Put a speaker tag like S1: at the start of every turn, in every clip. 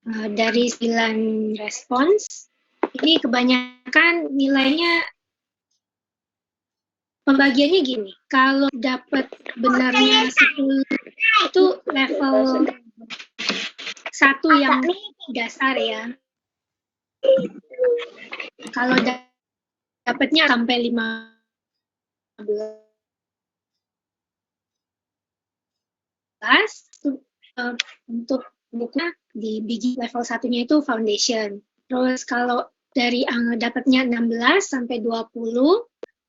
S1: Dari 9 respons, ini kebanyakan nilainya pembagiannya gini. Kalau dapat benarnya 10 itu level 1 yang dasar ya. Kalau dapatnya sampai 15 untuk bukunya di level 1-nya itu foundation. Terus kalau dari dapatnya 16 sampai 20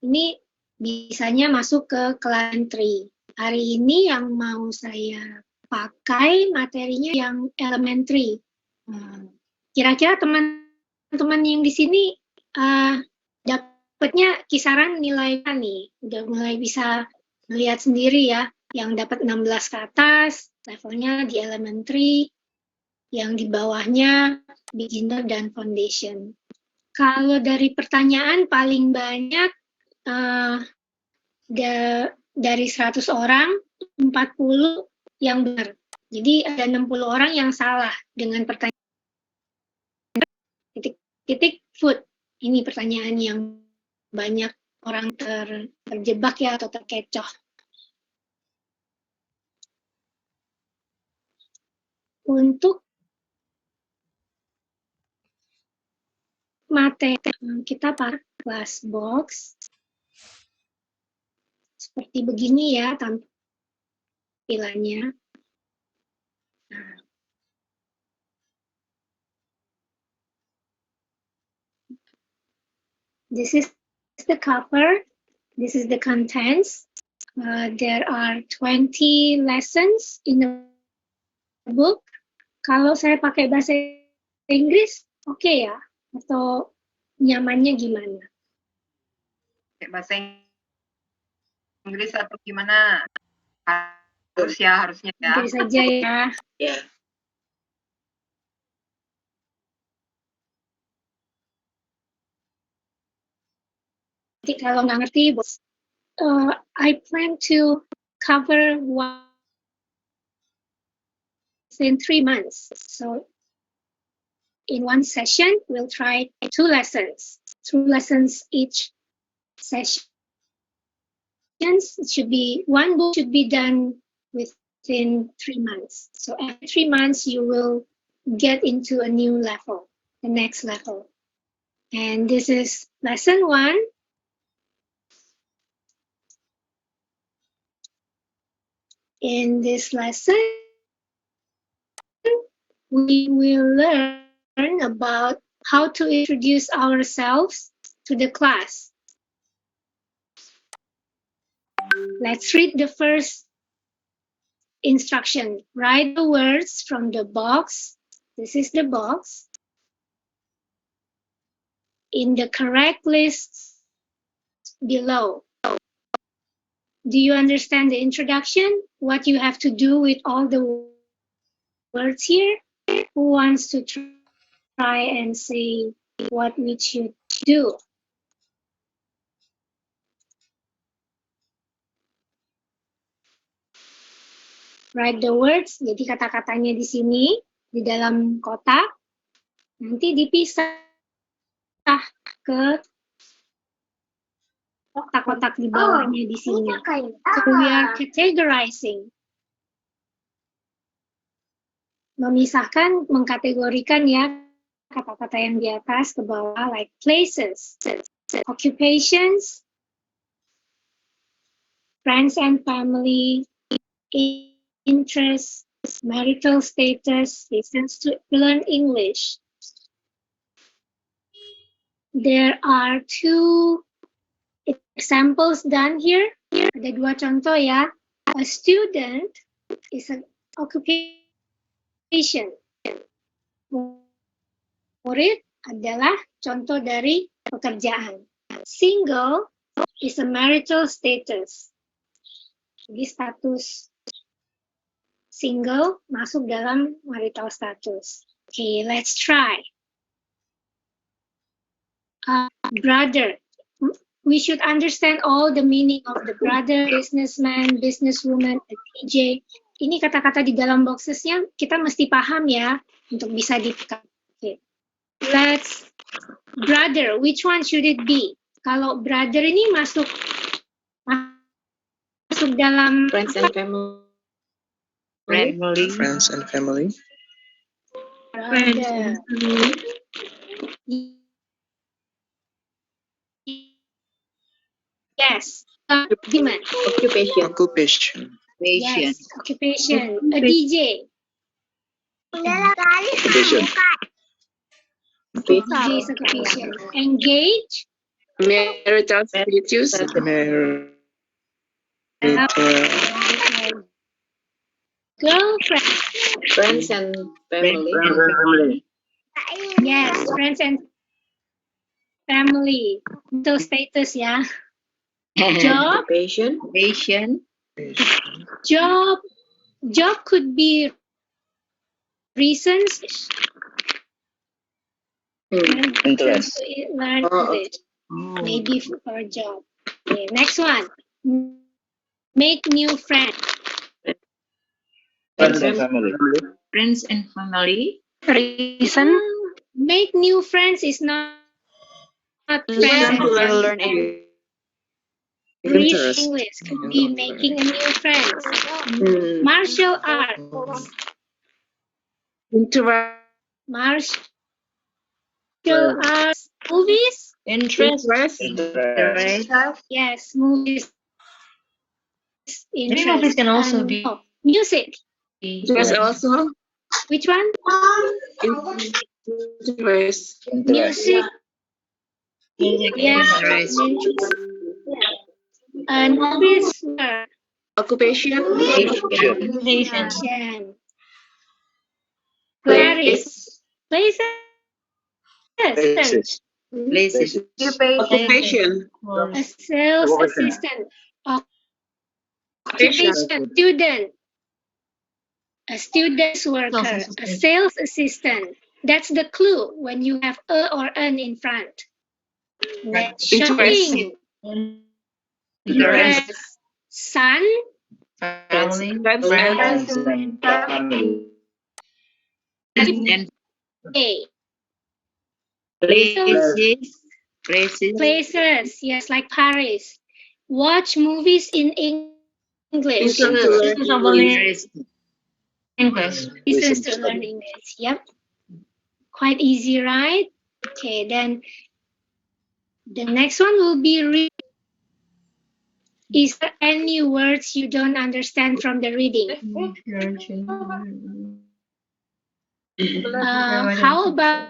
S1: ini bisanya masuk ke elementary. Hari ini yang mau saya pakai materinya yang elementary. Kira-kira teman-teman yang di sini dapatnya kisaran nilai apa nih? Udah mulai bisa melihat sendiri ya, yang dapat 16 ke atas, levelnya di elementary, yang di bawahnya beginner dan foundation. Kalau dari pertanyaan paling banyak dari 100 orang, 40 yang benar. Jadi ada 60 orang yang salah dengan pertanyaan titik food. Ini pertanyaan yang banyak orang terjebak ya atau terkecoh. Untuk materi kita pakai class box seperti begini ya tampilannya. This is the cover. This is the contents. There are 20 lessons in the book. Kalau saya pakai bahasa Inggris, oke ya? Atau nyamannya gimana?
S2: Bahasa Inggris atau gimana? Harusnya ya.
S1: Inggris saja ya.
S2: Yeah.
S1: Jadi kalau nggak ngerti, I plan to cover within 3 months. So in one session, we'll try 2 lessons. 2 lessons each session. It should be, one book should be done within 3 months. So every 3 months, you will get into a new level, the next level. And this is lesson 1. In this lesson, we will learn about how to introduce ourselves to the class. Let's read the first instruction. Write the words from the box. This is the box. In the correct list below. Do you understand the introduction? What you have to do with all the words here? Who wants to try and say what we should do? Write the words, jadi kata-katanya di sini, di dalam kotak, nanti dipisah ke kotak-kotak di bawahnya di sini. So we are categorizing. Memisahkan, mengkategorikan ya kata-kata yang di atas ke bawah, like places, occupations, friends and family, interests, marital status, reasons to learn English. There are 2 examples done here. Ada 2 contoh ya. A student is an occupation. Murid adalah contoh dari pekerjaan. Single is a marital status. Jadi status single masuk dalam marital status. Okay, let's try. Brother. We should understand all the meaning of the brother, businessman, businesswoman, a DJ. Ini kata-kata di dalam boxesnya kita mesti paham ya. untuk bisa dibuka. Okay. Let's brother. Which one should it be? Kalau brother ini masuk dalam
S3: Friends and family.
S4: Friends and family.
S1: brother. Yes. Argument.
S3: Occupation.
S4: Occupation.
S1: Yes. Occupation. A DJ.
S4: Occupation.
S1: DJ is occupation. Engage.
S3: Marital status.
S4: Married.
S1: Girlfriend.
S3: Friends and family.
S1: Yes. Friends and family. Itu status ya. Job.
S3: Occupation.
S1: Job could be reasons.
S4: Interest.
S1: Learn English. Maybe for a job. Okay, next one. Make new friends.
S4: Friends and family.
S3: Friends and family.
S1: Reason. Make new friends is not friends and family.
S3: Learn English.
S1: Read
S4: Interest.
S1: English could be making a new friends. Martial arts. Martial arts. Movies.
S3: Interest.
S1: Yes, movies.
S5: Maybe movies can also
S1: And-
S5: be-
S1: oh, music.
S3: Interest also.
S1: Which one?
S3: Interest.
S1: Music. Yes. And movies were
S3: Occupation.
S1: Asian. Paris. Places.
S4: Places.
S3: Places.
S4: Occupation.
S1: A sales assistant. Occupation. Student. A student worker. A sales assistant. That's the clue when you have a or an in front. Next, shopping. Interest. Sun.
S5: Family.
S3: And
S1: A.
S3: places.
S1: Yes, like Paris. Watch movies in English.
S5: English.
S1: Reasons to learn English. Yep. Quite easy, right? Okay, then the next one will be read. Is there any words you don't understand from the reading? How about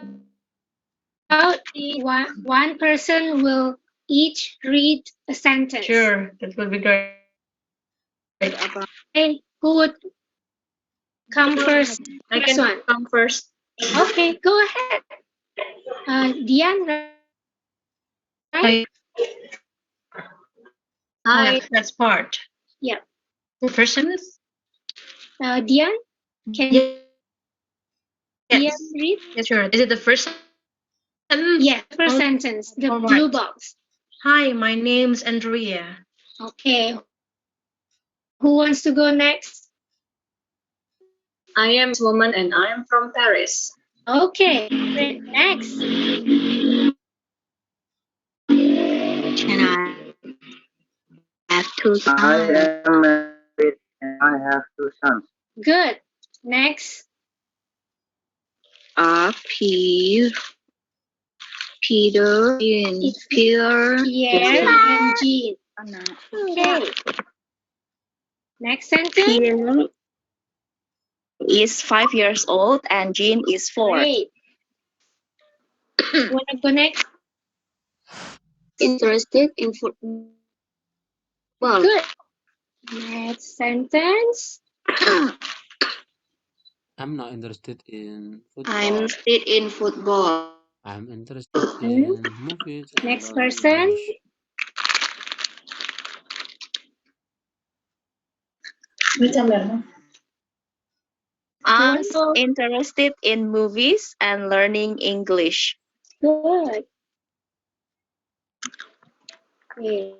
S1: one person will each read a sentence?
S5: Sure, that would be great.
S1: Okay, who would come first?
S3: I
S1: Next
S3: can
S1: one.
S3: come first.
S1: Okay, go ahead. Dian, right?
S3: Hi.
S5: That's part.
S1: Yeah.
S5: The person is?
S1: Dian, can Dian
S5: Yes.
S1: read?
S5: Yes, sure. Is it the first sentence?
S1: Yes, first sentence, the
S5: All right.
S1: blue box.
S5: Hi, my name's Andrea.
S1: Okay. Who wants to go next?
S3: I am a woman and I am from Paris.
S1: Okay, great. Next.
S3: Can I have two
S6: I am married and I have two sons.
S1: Good. Next.
S3: Peter,
S1: It's
S3: Pierre,
S1: Pierre and Jean. Okay. Next sentence.
S7: Pierre is 5 years old and Jean is 4.
S1: Great. Wanna go next?
S3: interested in football.
S1: Good. Next sentence.
S8: I'm not interested in football.
S3: I'm interested in football.
S8: I'm interested in movies. and
S1: Next
S8: learning
S1: person.
S8: English.
S7: I'm interested in movies and learning English.
S1: Good. Okay.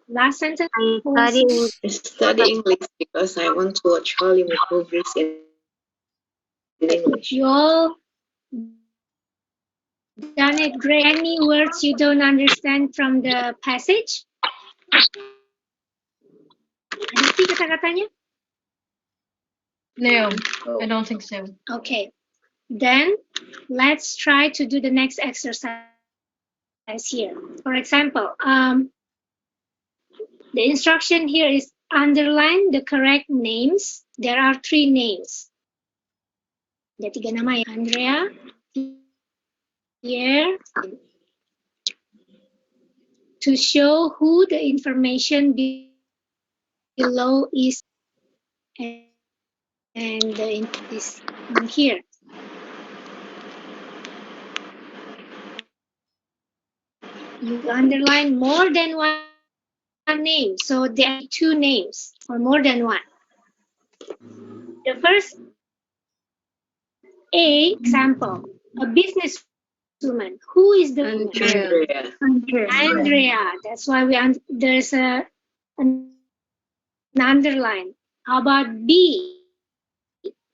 S1: Last sentence.
S3: I study English because I want to watch Hollywood movies and
S4: English.
S1: You all done it great. Any words you don't understand from the passage? Ada sih kata-katanya?
S5: No, I don't think so.
S1: Okay. Then let's try to do the next exercise here. For example, the instruction here is underline the correct names. There are 3 names. Ada 3 nama ya. Andrea, Pierre. To show who the information below is, and this one here. You underline more than one name, so there are 2 names or more than one. The first A example, a businesswoman. Who is the woman? Andrea. That's why there's an underline. How about B?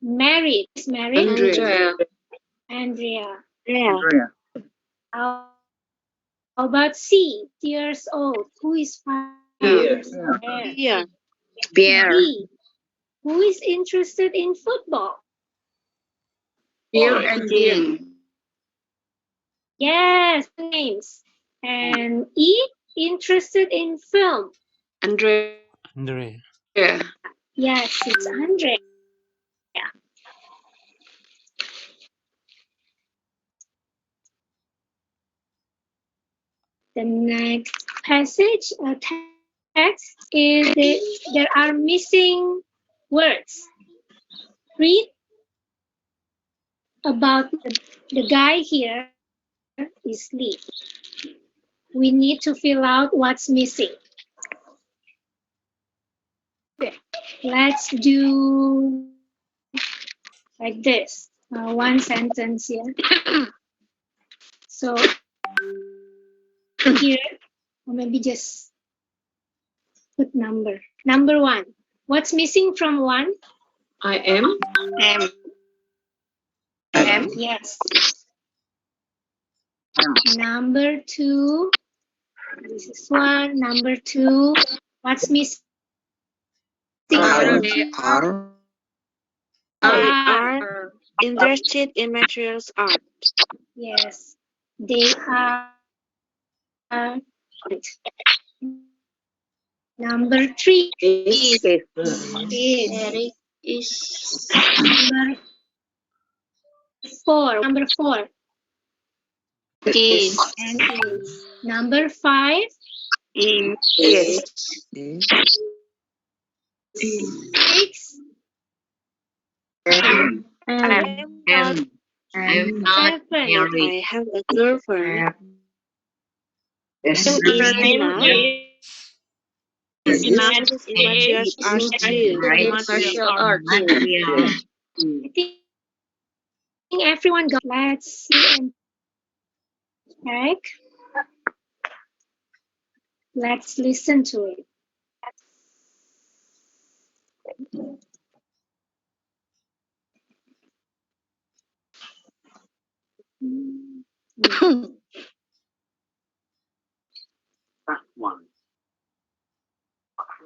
S1: Married. Is married? Andrea.
S6: Andrea.
S1: How about C? Years old. Who is 5 years old?
S7: Pierre.
S1: B. Who is interested in football?
S4: Pierre and Jean.
S1: Yes, names. And E. Interested in film.
S8: Andre.
S1: Yes, it's Andrea. The next passage, text, is there are missing words. Read about the guy here is Lee. We need to fill out what's missing. Let's do like this. One sentence here. So here, or maybe just put number. Number 1. What's missing from 1?
S3: I am.
S1: Yes. Number 2. This is 1. Number 2. What's missing?
S7: Are interested in materials art.
S1: Yes. They are. Number 3 is
S7: Eric is
S1: number 4. Number 4
S7: is
S1: and is. Number 5
S7: is
S1: 6
S7: I'm not
S2: I'm not
S1: 7.
S2: married.
S7: I have a girlfriend.
S2: Yes.
S7: Her name is interested in materials art too.
S3: Martial art.
S2: Yeah.
S1: I think everyone got. Let's see and check. Let's listen to it.
S9: Fact 1.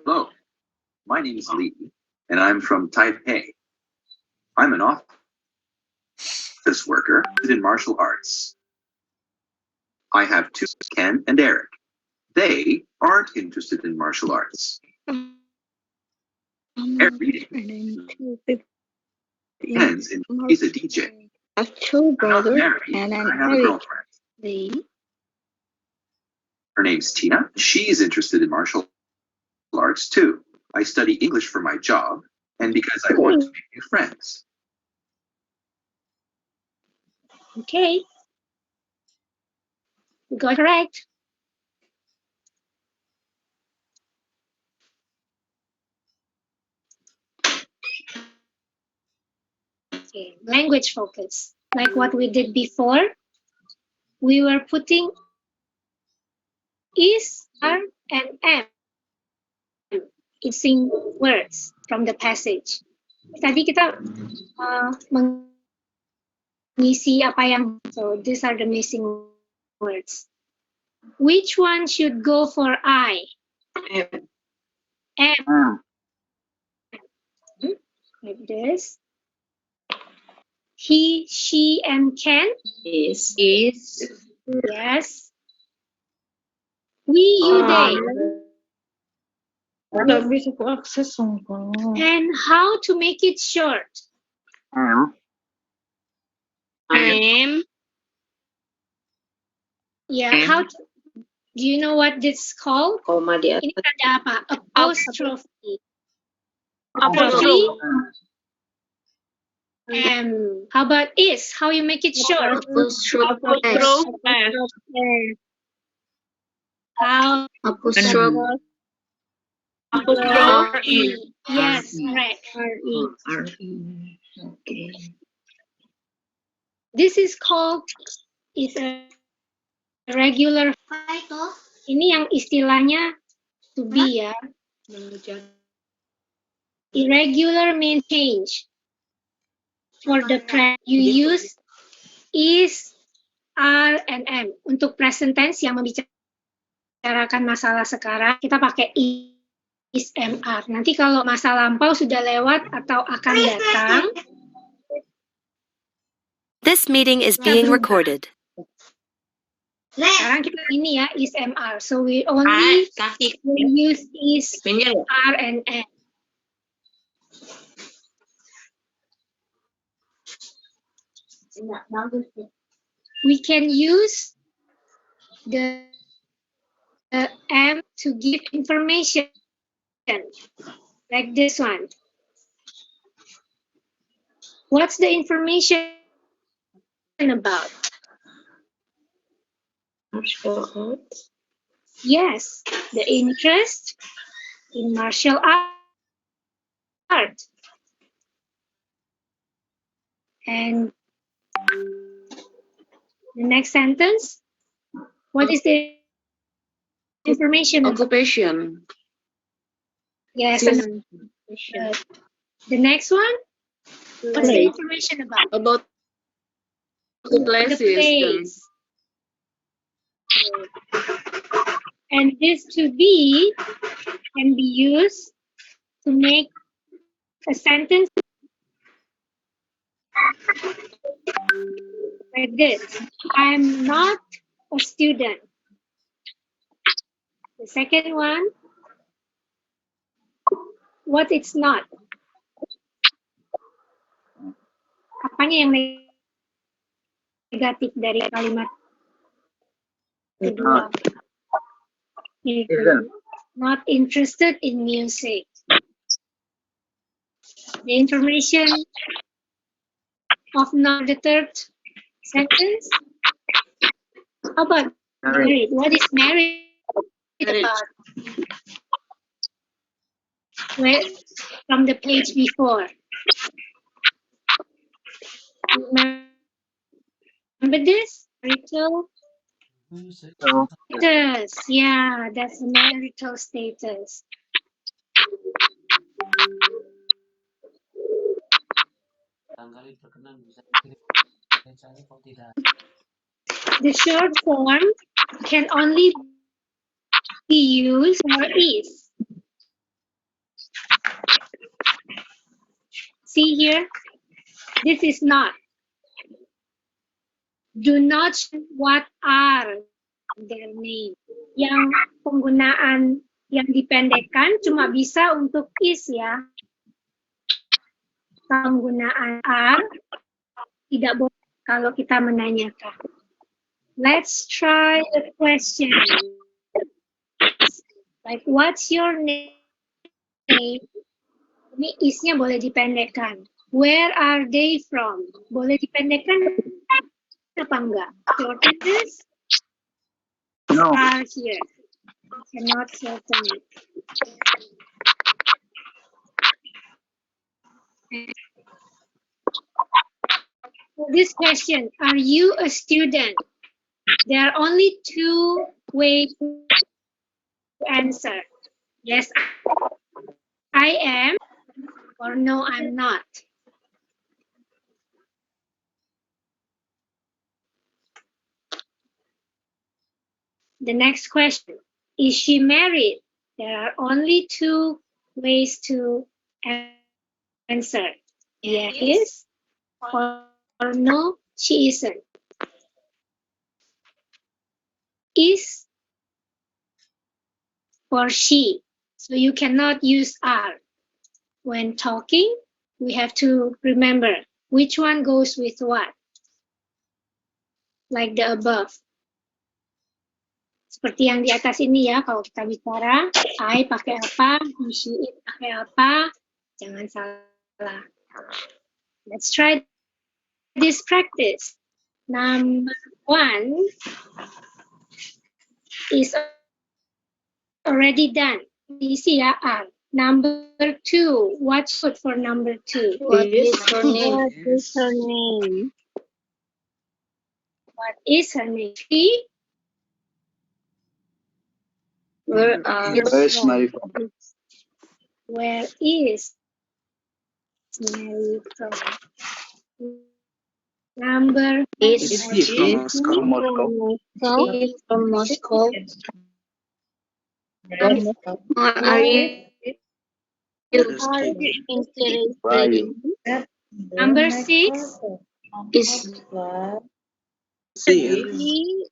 S9: Hello, my name is Lee, and I'm from Taipei. I'm an office worker in martial arts. I have 2, Ken and Eric. They aren't interested in martial arts. Eric reading. Ken's he's a DJ.
S7: I have 2
S9: I'm not
S7: brothers
S9: married,
S7: and
S9: I
S7: an
S9: have a
S7: Eric.
S9: girlfriend. Her name's Tina. She's interested in martial arts too. I study English for my job and because I want to make new friends.
S1: Okay. You got it correct. Okay, language focus. Like what we did before, we were putting is, are, and am in words from the passage. Tadi kita mengisi apa yang. So these are the missing words. Which one should go for I?
S2: M.
S1: M. Like this. He, she, and can.
S2: Is.
S1: Yes. We, you, they.
S5: Nggak bisa ku akses sumpah.
S1: And how to make it short?
S6: M.
S2: M.
S1: Yeah,
S2: M.
S1: how to, do you know what this is called?
S2: Koma di
S1: Ini
S2: atas.
S1: ada apa? Apostrophe.
S2: Apostrophe.
S1: How about is? How you make it short?
S2: Apostrophe.
S1: How?
S2: Apostrophe.
S1: R-E. Yes,
S2: R-E.
S1: correct. R-E.
S2: R-E. Okay.
S1: This is called is a regular. Ini yang istilahnya to be ya. Irregular mean change. For the present, you use is, are, and am. Untuk present tense yang membicarakan masalah sekarang, kita pakai is, am, are. Nanti kalau masa lampau sudah lewat atau akan datang,
S10: This meeting is being recorded.
S1: sekarang kita ini ya, is, am, are. So we only
S2: Kaki.
S1: will use is,
S2: Pinggir.
S1: are, and am. We can use the am to give information, like this one. What's the information about?
S2: Martial arts.
S1: Yes, the interest in martial art. And the next sentence, what is the information about?
S2: Occupation.
S1: Yes, and the next one, what's the information about?
S2: About the
S1: The
S2: places.
S1: place. And this to be can be used to make a sentence like this. I'm not a student. The second one, what it's not. Apanya yang negatif dari kalimat kedua?
S6: Isn't.
S1: Not interested in music. The information of not the third sentence. How about married? What is married about? Where, from the page before. Remember this? Marital status. Yeah, that's marital status.
S8: Barangkali berkenan bisa saya kok tidak.
S1: The short form can only be used for is. See here, this is not. Do not what are their name. Yang penggunaan yang dipendekkan cuma bisa untuk is ya. Penggunaan are tidak boleh kalau kita menanyakan. Let's try the question. Like, what's your name? Ini is-nya boleh dipendekkan. Where are they from? Boleh dipendekkan apa enggak? Shorten this?
S6: No.
S1: Are here. Cannot shorten it. This question, are you a student? There are only two ways to answer. Yes, I am, or no, I'm not. The next question. Is she married? There are only two ways to answer. Yes or no, she isn't. Is for she. So you cannot use are. When talking, we have to remember which one goes with what. Like the above. Seperti yang di atas ini ya, kalau kita bicara, I pakai apa, he, she, it pakai apa, jangan salah. Let's try this practice. Number 1 is already done. Easy ya, are. Number 2, what's good for number 2?
S2: What is her name?
S4: What is her name?
S1: What is her name? 3,
S2: Where are
S6: Where is Mary from?
S1: where is Mary from? Number
S2: Is
S6: Is he from Moscow?
S2: she from Moscow?
S4: Are you
S6: Where
S4: interested
S6: are you?
S1: number 6,
S2: Is
S6: See,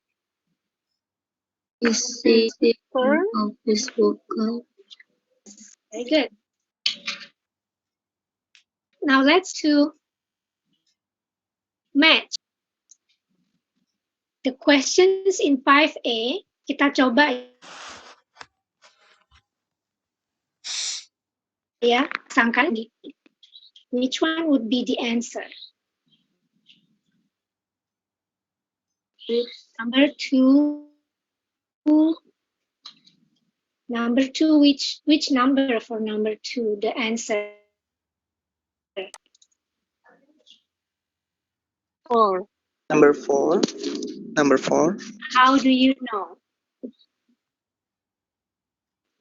S2: she
S4: her?
S2: on Facebook?
S1: very good. Now let's do match. The questions in 5A, kita coba ya, sangkan which one would be the answer. Number 2, which number for number 2, the answer?
S4: 4.
S6: number 4.
S1: How do you know?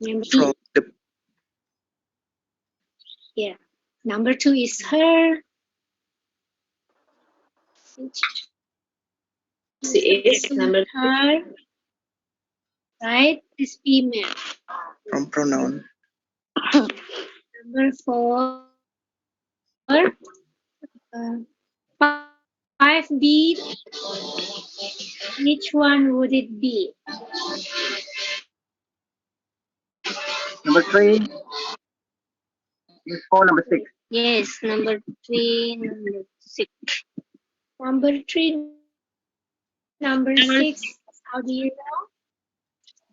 S1: Number
S6: From the
S1: yeah. Number 2 is her.
S3: She is number 2.
S1: Her. Right? Is female.
S6: from pronoun.
S1: Number 4. 5B. Which one would it be?
S6: Number 3. Is 4, number 6.
S4: Yes, number 3, number 6.
S1: Number 3, number 6. How do you know?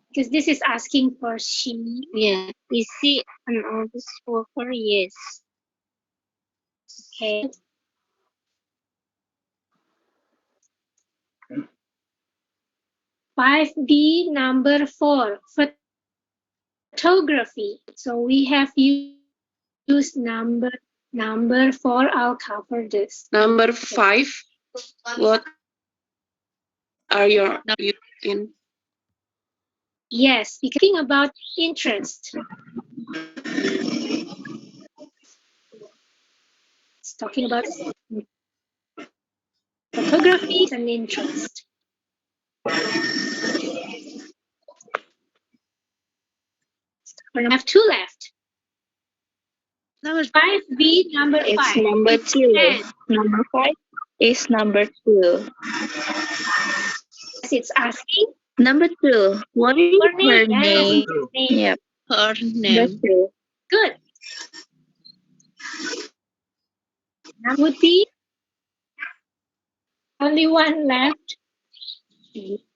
S1: Because this is asking for she.
S4: Yeah. Is she an office worker? Yes.
S1: Okay. Five B, number 4, photography. So we have used number 4. I'll cover this.
S11: Number 5. What are your in?
S1: Yes, speaking about interest. It's talking about photography is an interest. We have 2 left. Number 5B, number 5.
S7: It's number 2.
S1: And
S7: Number 5 is number 2.
S1: it's asking
S7: Number 2. What is
S1: for
S7: her
S1: name.
S7: name?
S1: Name.
S7: Yep.
S4: Her
S7: Number 2.
S1: Good. That would be only one left.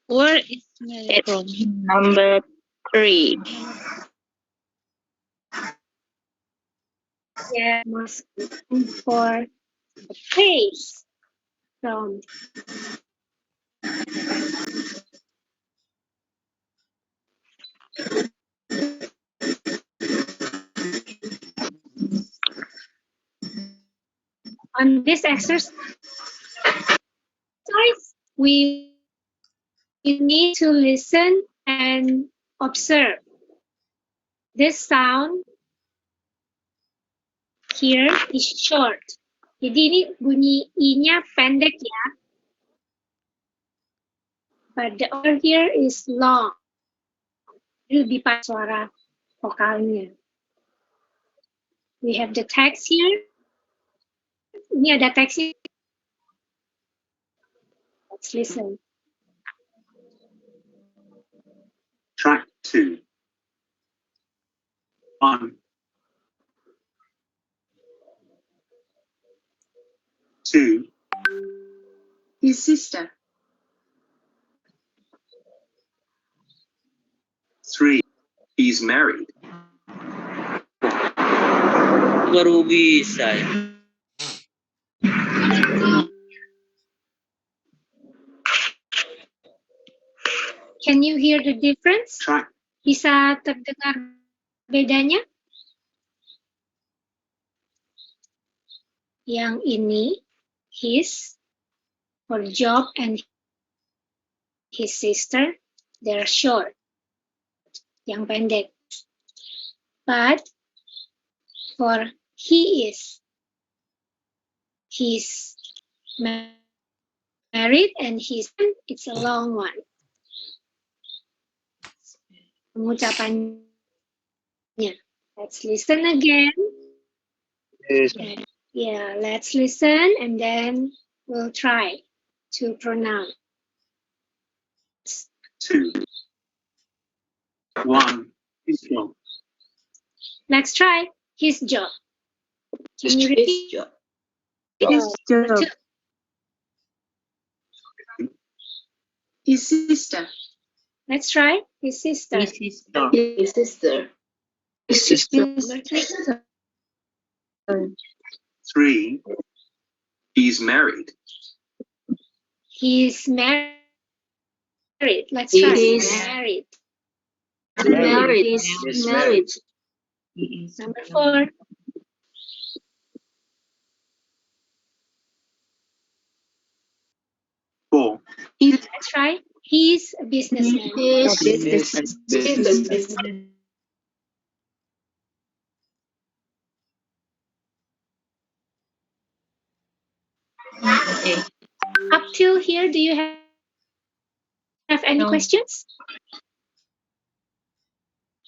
S4: Where is Mary
S7: It's
S4: from?
S7: number 3.
S1: Yeah, must be for the place from. On this exercise, we need to listen and observe. This sound here is short. Jadi ini bunyi I-nya pendek ya. but the order here is long. Lebih pas suara vokalnya. We have the text here. Ini ada teksnya. Let's listen.
S9: Track 2. 1. 2.
S12: His sister.
S9: 3. He's married.
S13: Baru bisa ya.
S1: Can you hear the difference?
S9: Track.
S1: Bisa terdengar bedanya? Yang ini, his, for job, and his sister, they're short. Yang pendek. But for he is, he's married, and his, it's a long one. Pengucapannya. Let's listen again. Yeah, let's listen and then we'll try to pronounce.
S9: 2. 1. His job.
S1: Let's try his job. Can you repeat?
S2: His job.
S1: His job.
S12: His sister.
S1: Let's try his sister.
S2: His sister. His sister. His sister.
S1: Number 3.
S9: 3. He's married.
S1: He's married. Let's try.
S2: He's
S1: married.
S2: Married. He's married.
S1: Number 4.
S9: 4.
S1: Let's try. He's a businessman.
S2: He's businessman. Okay.
S1: Up till here, do you have any questions?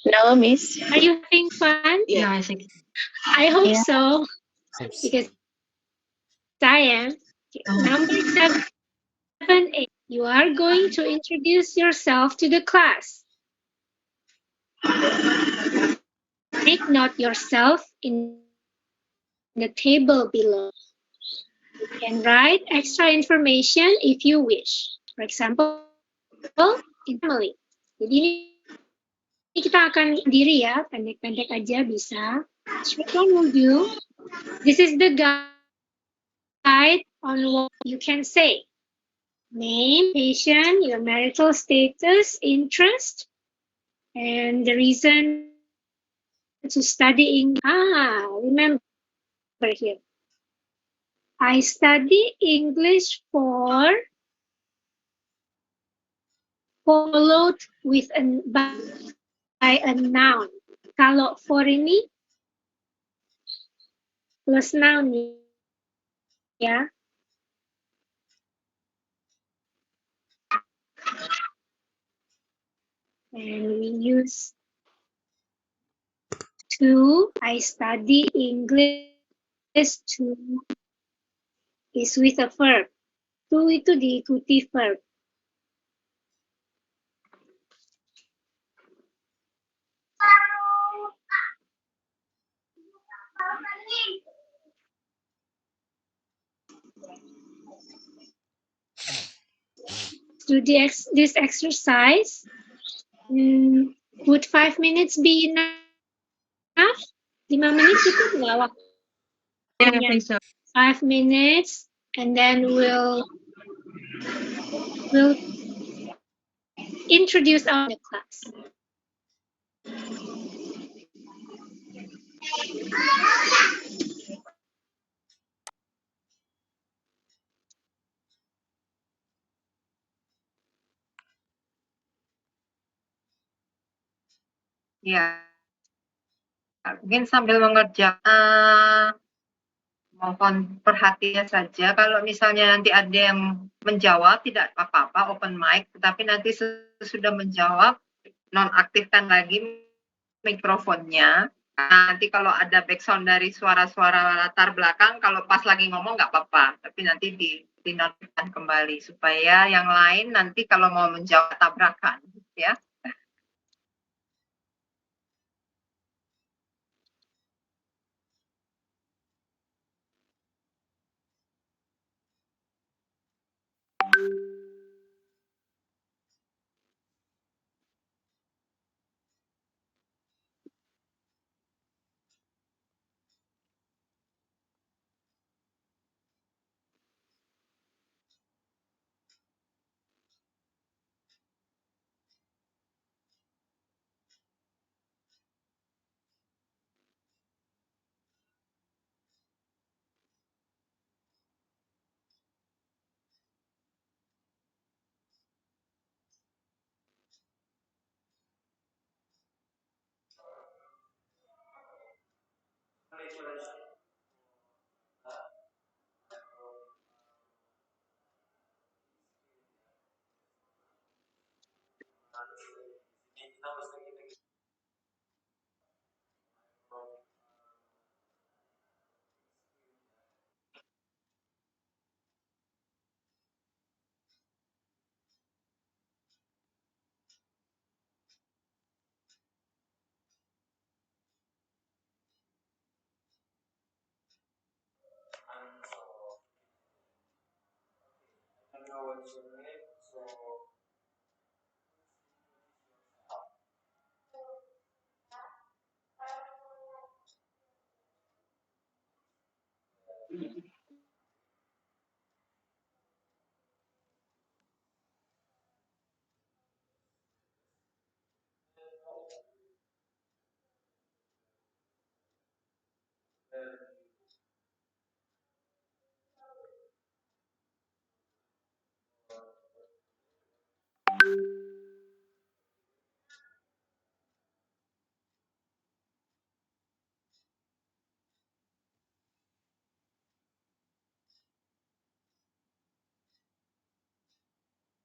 S7: No, Miss.
S1: Are you having fun?
S2: Yeah, I think.
S1: I hope so,
S8: Seems-
S1: because I am. Number 7, 8. You are going to introduce yourself to the class. Take note yourself in the table below. You can write extra information if you wish. For example, in family. Jadi ini kita akan diri ya, pendek-pendek aja bisa. Short one will do. This is the guide on what you can say. Name, patient, your marital status, interest, and the reason to studying. Remember here. I study English for, followed with by a noun. Kalau for ini plus noun ya. And we use to. I study English to is with a verb. To itu diikuti verb. Do this exercise. Would 5 minutes be enough? 5 menit cukup nggak waktunya? 5 minutes, and then we'll introduce our class.
S14: Ya, mungkin sambil mengerjakan mohon perhatiannya saja. Kalau misalnya nanti ada yang menjawab, tidak apa-apa, open mic. Tetapi nanti sudah menjawab, nonaktifkan lagi mikrofonnya. Nanti kalau ada background dari suara-suara latar belakang, kalau pas lagi ngomong nggak apa-apa. Tapi nanti dinonaktifkan kembali. Supaya yang lain nanti kalau mau menjawab tabrakan. Ya.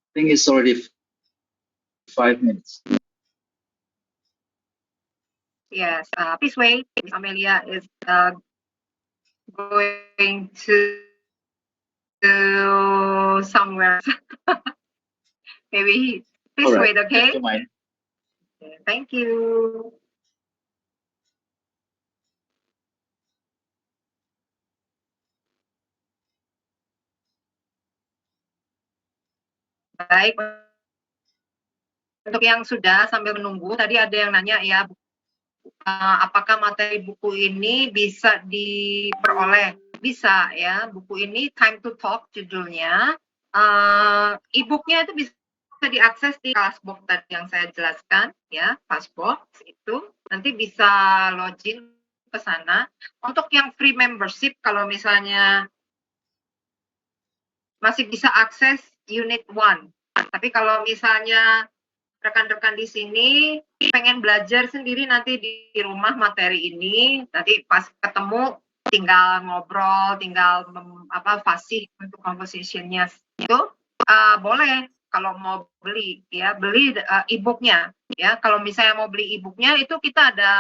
S6: I think it's already 5 minutes.
S14: Yes, please wait. Miss Amelia is going to somewhere. Maybe please
S6: Alright,
S14: wait, okay?
S6: never mind.
S14: Thank you. Baik, untuk yang sudah sambil menunggu, tadi ada yang nanya ya, apakah materi buku ini bisa diperoleh? Bisa ya, buku ini Time to Talk judulnya. E-booknya itu bisa diakses di Classbox tadi yang saya jelaskan ya, Classbox itu nanti bisa login ke sana. Untuk yang free membership, kalau misalnya masih bisa akses unit 1. Tapi kalau misalnya rekan-rekan di sini pengen belajar sendiri nanti di rumah materi ini, nanti pas ketemu tinggal ngobrol, tinggal fasih untuk compositionnya itu boleh kalau mau beli ya, beli e-booknya ya. Kalau misalnya mau beli e-booknya itu kita ada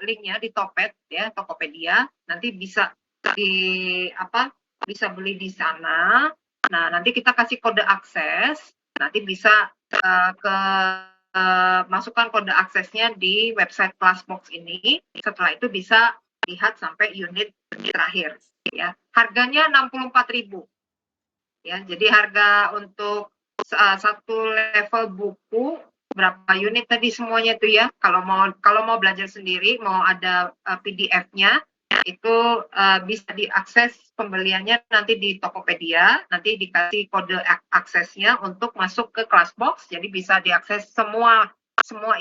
S14: linknya di Topet ya, Tokopedia, nanti bisa bisa beli di sana. Nah, nanti kita kasih kode akses, nanti bisa masukkan kode aksesnya di website Classbox ini. Setelah itu bisa lihat sampai unit terakhir ya. Harganya 64.000. Ya, jadi harga untuk satu level buku berapa unit tadi semuanya itu ya. Kalau mau belajar sendiri, mau ada PDF-nya itu bisa diakses pembeliannya nanti di Tokopedia, nanti dikasih kode aksesnya untuk masuk ke Classbox, jadi bisa diakses semua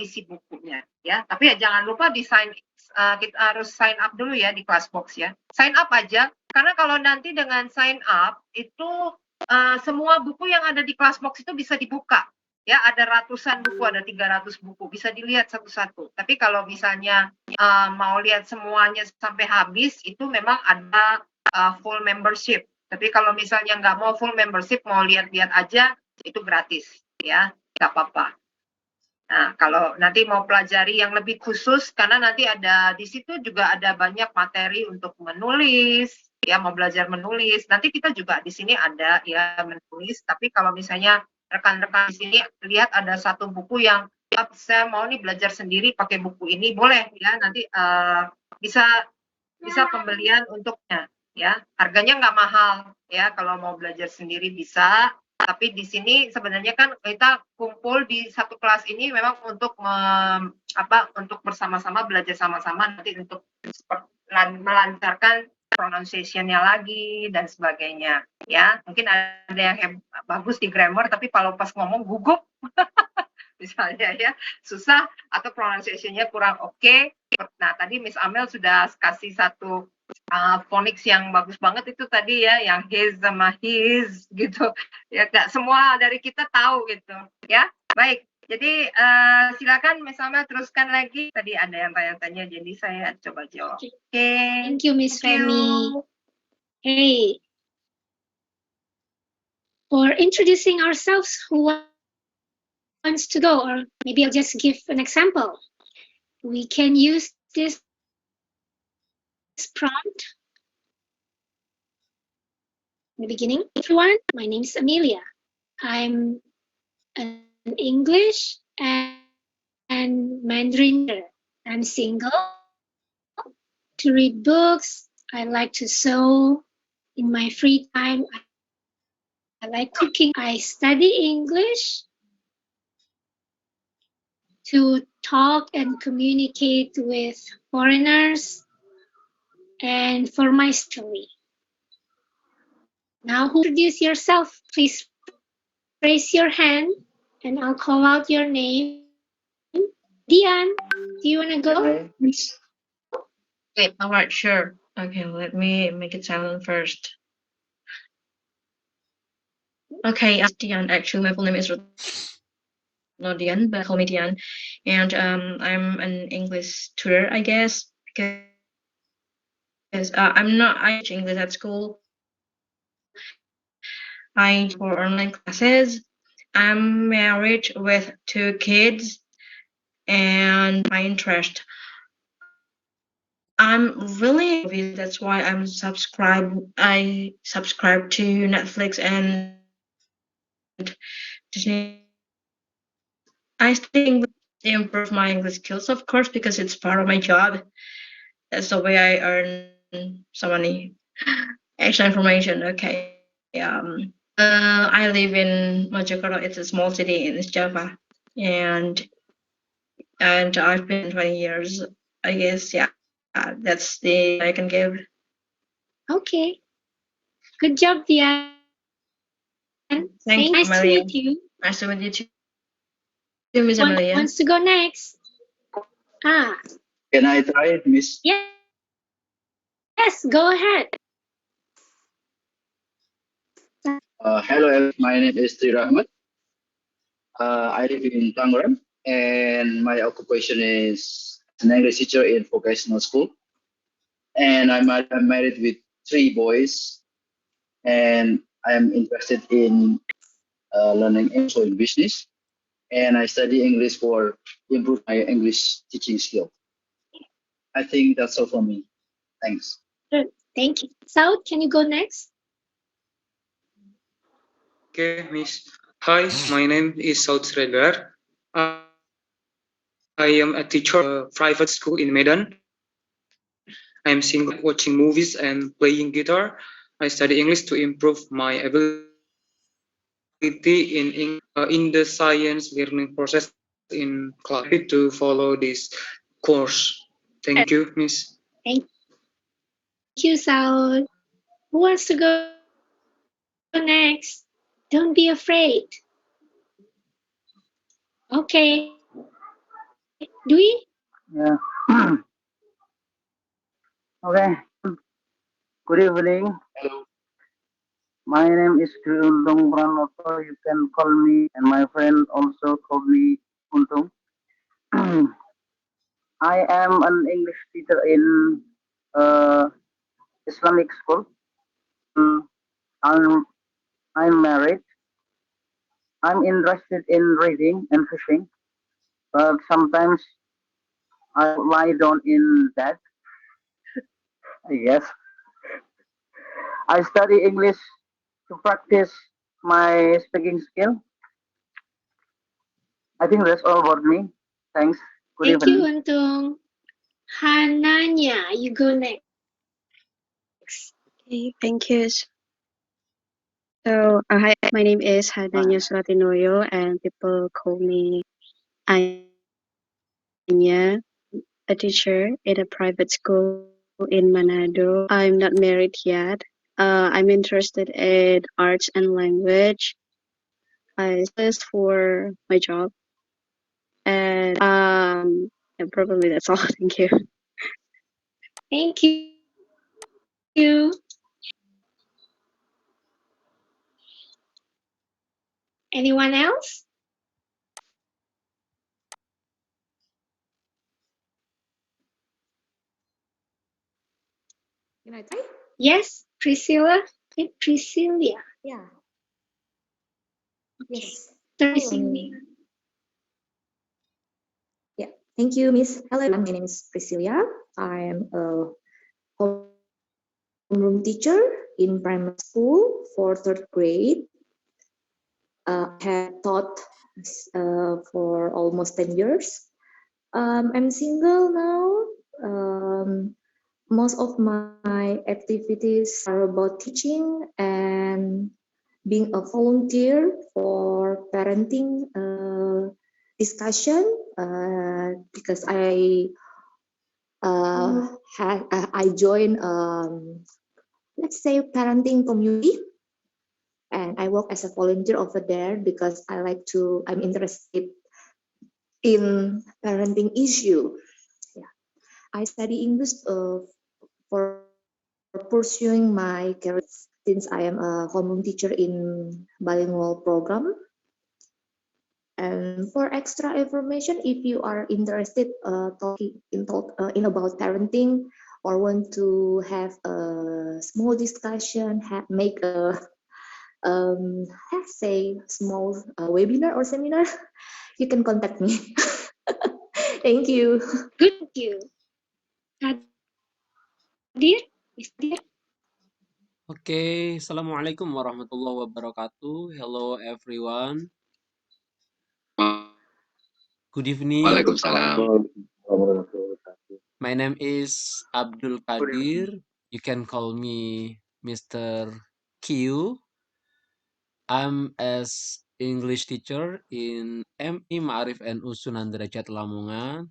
S14: isi bukunya ya. Tapi ya jangan lupa kita harus sign up dulu ya di Classbox ya. Sign up aja, karena kalau nanti dengan sign up itu semua buku yang ada di Classbox itu bisa dibuka. Ya, ada ratusan buku, ada 300 buku, bisa dilihat satu-satu. Tapi kalau misalnya mau lihat semuanya sampai habis, itu memang ada full membership. Tapi kalau misalnya nggak mau full membership, mau lihat-lihat aja, itu gratis, ya, nggak apa-apa. Nah, kalau nanti mau pelajari yang lebih khusus, karena nanti ada di situ juga ada banyak materi untuk menulis, ya, mau belajar menulis. Nanti kita juga di sini ada ya menulis. Tapi kalau misalnya rekan-rekan di sini lihat ada satu buku yang saya mau nih belajar sendiri pakai buku ini, boleh ya. Nanti bisa pembelian untuknya, ya. Harganya nggak mahal, ya. Kalau mau belajar sendiri bisa. Tapi di sini sebenarnya kan kita kumpul di satu kelas ini memang untuk untuk bersama-sama belajar sama-sama nanti untuk melancarkan pronunciation-nya lagi dan sebagainya, ya. Mungkin ada yang bagus di grammar tapi kalau pas ngomong gugup misalnya ya susah atau pronunciation-nya kurang oke. Nah, tadi Miss Amel sudah kasih satu phonics yang bagus banget itu tadi ya, yang his sama his gitu. Ya, nggak semua dari kita tahu gitu, ya. Baik, jadi silakan Miss Amel teruskan lagi. Tadi ada yang tanya-tanya, jadi saya coba jawab. Oke.
S1: Thank you, Miss Remy. Hey, for introducing ourselves, who wants to go? Or maybe I'll just give an example. We can use this prompt. In the beginning, everyone, my name is Amelia. I'm an English and Mandarin teacher. I'm single. To read books, I like to sew. In my free time, I like cooking. I study English to talk and communicate with foreigners and for my story. Now, who introduce yourself? Please raise your hand and I'll call out your name. Dian, do you want to go?
S3: Okay, all right, sure. Okay, let me make it silent first. Okay, I'm Dian. Actually, my full name is not Dian, but call me Dian. And I'm an English tutor, I guess, because I teach English at school. I for online classes. I'm married with 2 kids, and my interest. I'm really that's why I subscribe to Netflix and Disney. I think to improve my English skills, of course, because it's part of my job. That's the way I earn some money. Extra information. Okay. I live in Mojokerto. It's a small city in East Java, and I've been 20 years. I guess, yeah. That's the I can give.
S1: Okay. Good job, Dian.
S3: Thank you,
S1: Nice to
S3: Amelia.
S1: meet you.
S3: Nice to meet you too, Miss Amelia.
S1: Wants to go next?
S6: Can I try it, Miss?
S1: Yeah. Yes, go ahead.
S6: Hello, my name is Tri Rahmat. I live in Tangerang, and my occupation is an English teacher in vocational school. And I'm married with 3 boys, and I'm interested in learning English in business. And I study English for improve my English teaching skill. I think that's all for me. Thanks.
S1: Good. Thank you. Saud, can you go next?
S15: Okay, Miss. Hi, my name is Saud Sredar. I am a teacher at a private school in Medan. I am single, watching movies and playing guitar. I study English to improve my ability in the science learning process in class to follow this course. Thank you, Miss.
S1: Thank you, Saud. Who wants to go next? Don't be afraid. Okay. Dwi?
S6: Yeah. Okay. Good evening. Hello. My name is Undung Pranoto. You can call me, and my friend also call me Untung. I am an English teacher in Islamic school.
S16: I'm I'm married. I'm interested in reading and fishing, but sometimes I lie down in bed. I guess I study English to practice my speaking skill. I think that's all about me. Thanks. Good
S1: Thank you,
S16: evening.
S1: Untung. Hananya, you go next.
S17: Okay, thank you. So, hi, my name is Hananya Suratinoyo, and people call me Anya, a teacher in a private school in Manado. I'm not married yet. I'm interested in arts and language. I just for my job, and probably that's all. Thank you.
S1: Thank you. Anyone else?
S18: Can I try?
S1: Yes, Priscilla. Priscilla.
S18: Yeah. Yes.
S1: Priscilla.
S18: Yeah. Thank you, Miss. Hello, everyone. My name is Priscilla. I am a homeroom teacher in primary school for third grade. I have taught for almost 10 years. I'm single now. Most of my activities are about teaching and being a volunteer for parenting discussion because I joined let's say parenting community, and I work as a volunteer over there because I'm interested in parenting issue. Yeah. I study English for pursuing my career since I am a homeroom teacher in bilingual program. And for extra information, if you are interested talking in about parenting or want to have a small discussion, make a let's say small webinar or seminar, you can contact me. Thank you.
S1: Good, you. Dear,
S8: Okay, Assalamualaikum warahmatullahi wabarakatuh. Hello everyone. Good evening.
S6: Waalaikumsalam.
S8: My name is Abdul Qadir. You can call me Mr. Q. I'm as English teacher in MI Ma'arif NU Sunan Derajat Lamongan.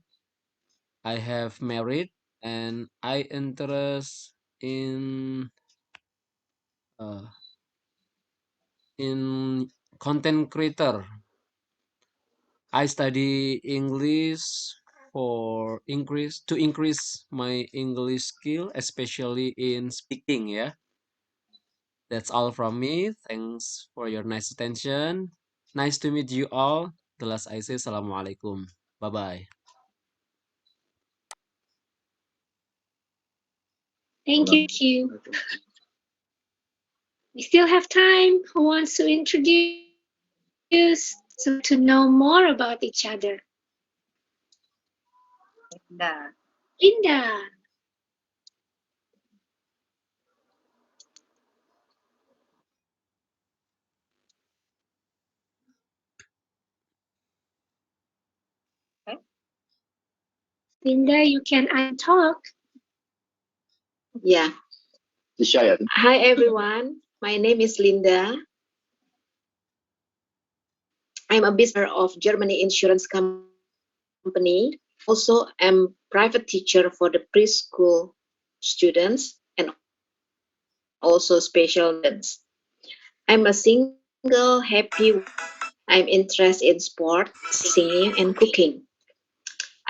S8: I have married and I interest in content creator. I study English to increase my English skill, especially in speaking. Yeah, that's all from me. Thanks for your nice attention. Nice to meet you all. The last I say, Assalamualaikum. Bye bye.
S1: thank you, Q. We still have time. Who wants to introduce so to know more about each other? Linda. Linda, you can talk.
S2: Yeah. Hi, everyone. My name is Linda. I'm a business of Germany insurance company. Also, I'm private teacher for the preschool students and also special needs. I'm a single, happy. I'm interested in sport, singing, and cooking.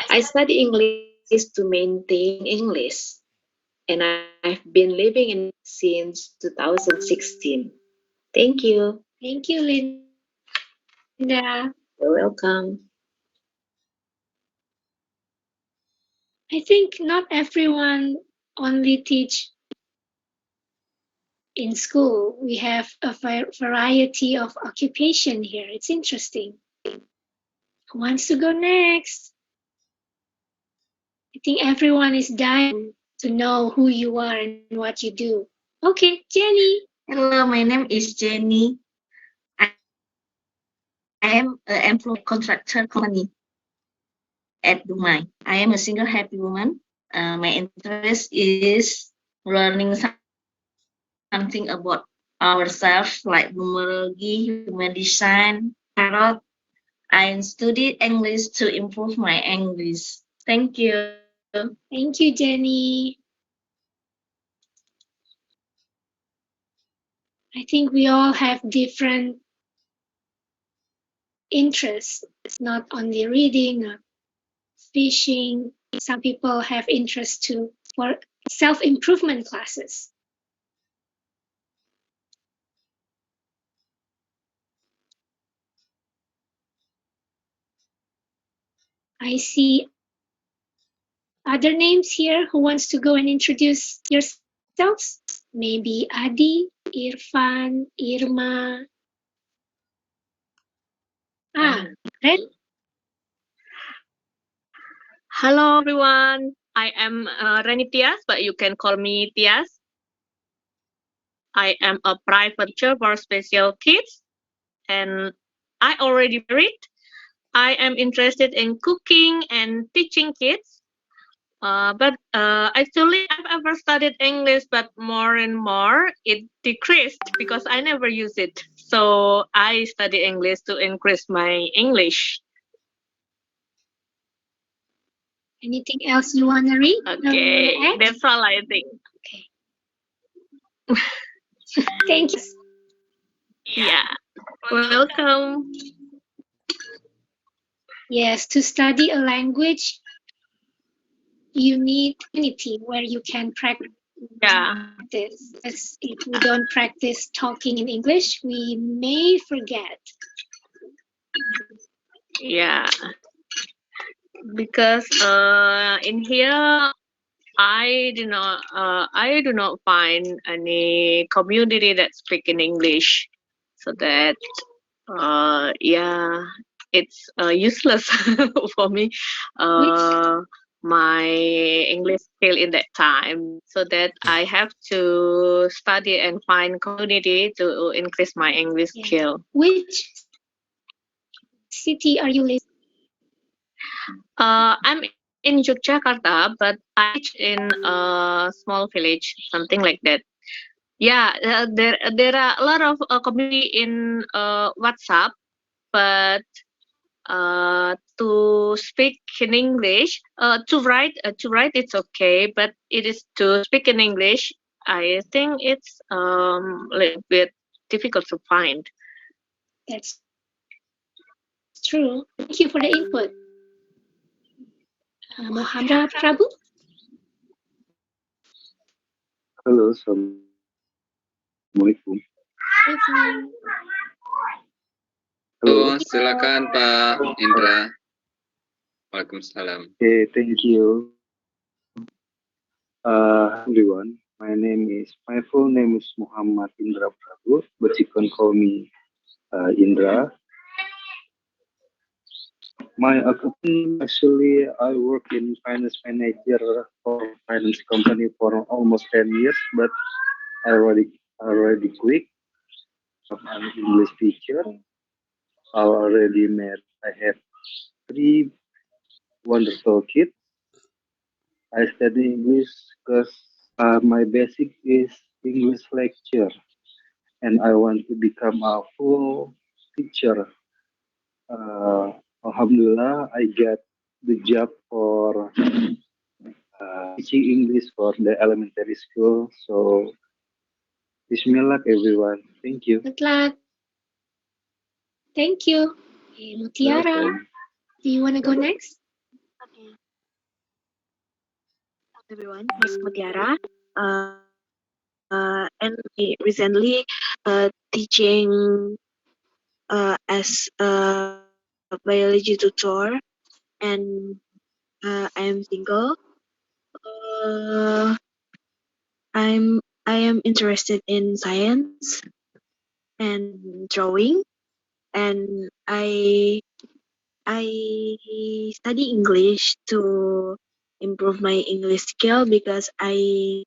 S2: I study English to maintain English, and I've been living in since 2016. Thank you.
S1: Thank you, Linda.
S2: You're welcome.
S1: I think not everyone only teach in school. We have a variety of occupation here. It's interesting. Who wants to go next? I think everyone is dying to know who you are and what you do. Okay, Jenny.
S19: Hello, my name is Jenny. I am an employee contractor company at Dumai. I am a single happy woman. My interest is learning something about ourselves, like numerology, human design, tarot. I studied English to improve my English. Thank you.
S1: Thank you, Jenny. I think we all have different interests. It's not only reading or fishing. Some people have interest too for self-improvement classes. I see other names here. Who wants to go and introduce yourselves? Maybe Adi, Irfan, Irma. Red.
S4: Hello everyone. I am Reni Tias, but you can call me Tias. I am a private teacher for special kids, and I already married. I am interested in cooking and teaching kids. But actually, I've ever studied English, but more and more it decreased because I never use it. So I study English to increase my English.
S1: Anything else you want to read?
S4: Okay, that's all I think.
S1: Okay. Thank you.
S4: Yeah, welcome.
S1: Yes, to study a language, you need community where you can practice. As if we don't practice talking in English, we may forget.
S4: Yeah, because in here I do not find any community that speak in English, so that yeah, it's useless for me. My English skill in that time, so that I have to study and find community to increase my English skill.
S1: Which city are you living?
S4: I'm in Yogyakarta, but I teach in a small village, something like that. Yeah, there are a lot of community in WhatsApp, but to speak in English, to write it's okay, but it is to speak in English. I think it's a little bit difficult to find.
S1: That's true. Thank you for the input. Mohammed Prabhu.
S20: Halo, Assalamualaikum.
S21: Halo, silakan Pak Indra. Waalaikumsalam.
S20: Okay, thank you. Everyone, my full name is Muhammad Indra Prabhu, but you can call me Indra. My occupation, actually, I work in finance manager for finance company for almost 10 years, but I already quit. I'm an English teacher. I already married. I have 3 wonderful kids. I study English because my basic is English lecture, and I want to become a full teacher. Alhamdulillah, I get the job for teaching English for the elementary school. So, Bismillah, everyone. Thank you.
S1: Good luck. Thank you. Mutiara, do you want to go next?
S22: Okay. Hello everyone, this is Mutiara. And recently teaching as a biology tutor, and I am single. I'm I am interested in science and drawing, and I study English to improve my English skill because uh,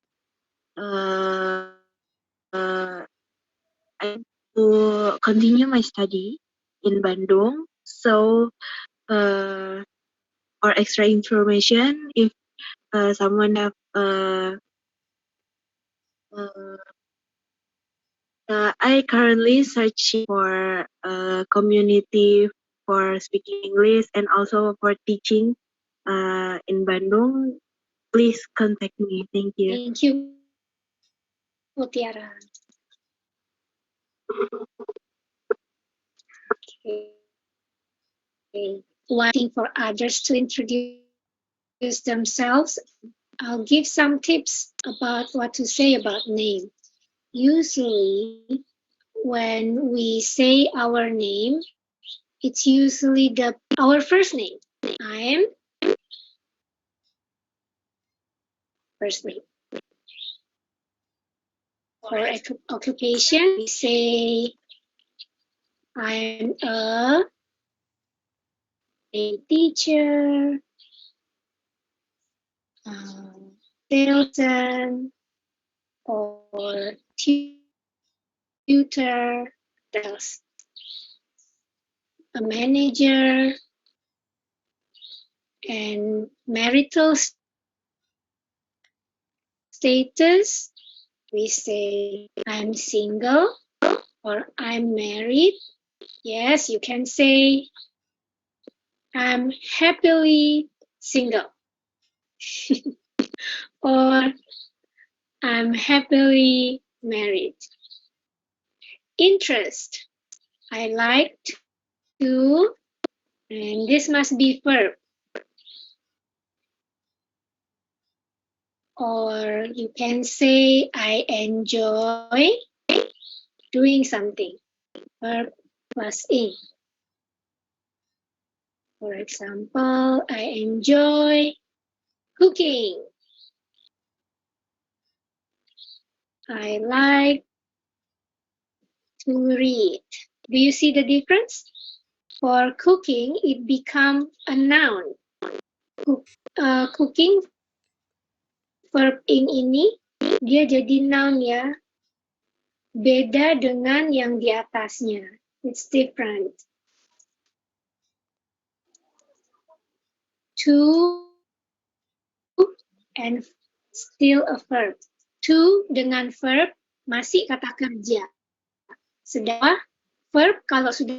S22: I to continue my study in Bandung. So for extra information, if someone have I currently searching for a community for speaking English and also for teaching in Bandung. Please contact me. Thank you.
S1: Thank you, Mutiara. Okay. Waiting for others to introduce themselves, I'll give some tips about what to say about name. Usually, when we say our name, it's usually our first name. I am first name. For occupation, we say I'm a teacher, salesman, or tutor, else, a manager, and marital status, we say I'm single or I'm married. Yes, you can say I'm happily single or I'm happily married. Interest, I like to, and this must be verb. Or you can say I enjoy doing something. Verb plus ing. For example, I enjoy cooking. I like to read. Do you see the difference? For cooking, it becomes a noun. Cooking, verb ing ini, dia jadi noun ya. Beda dengan yang di atasnya. It's different. To and still a verb. To dengan verb masih kata kerja. Sedangkan verb kalau sudah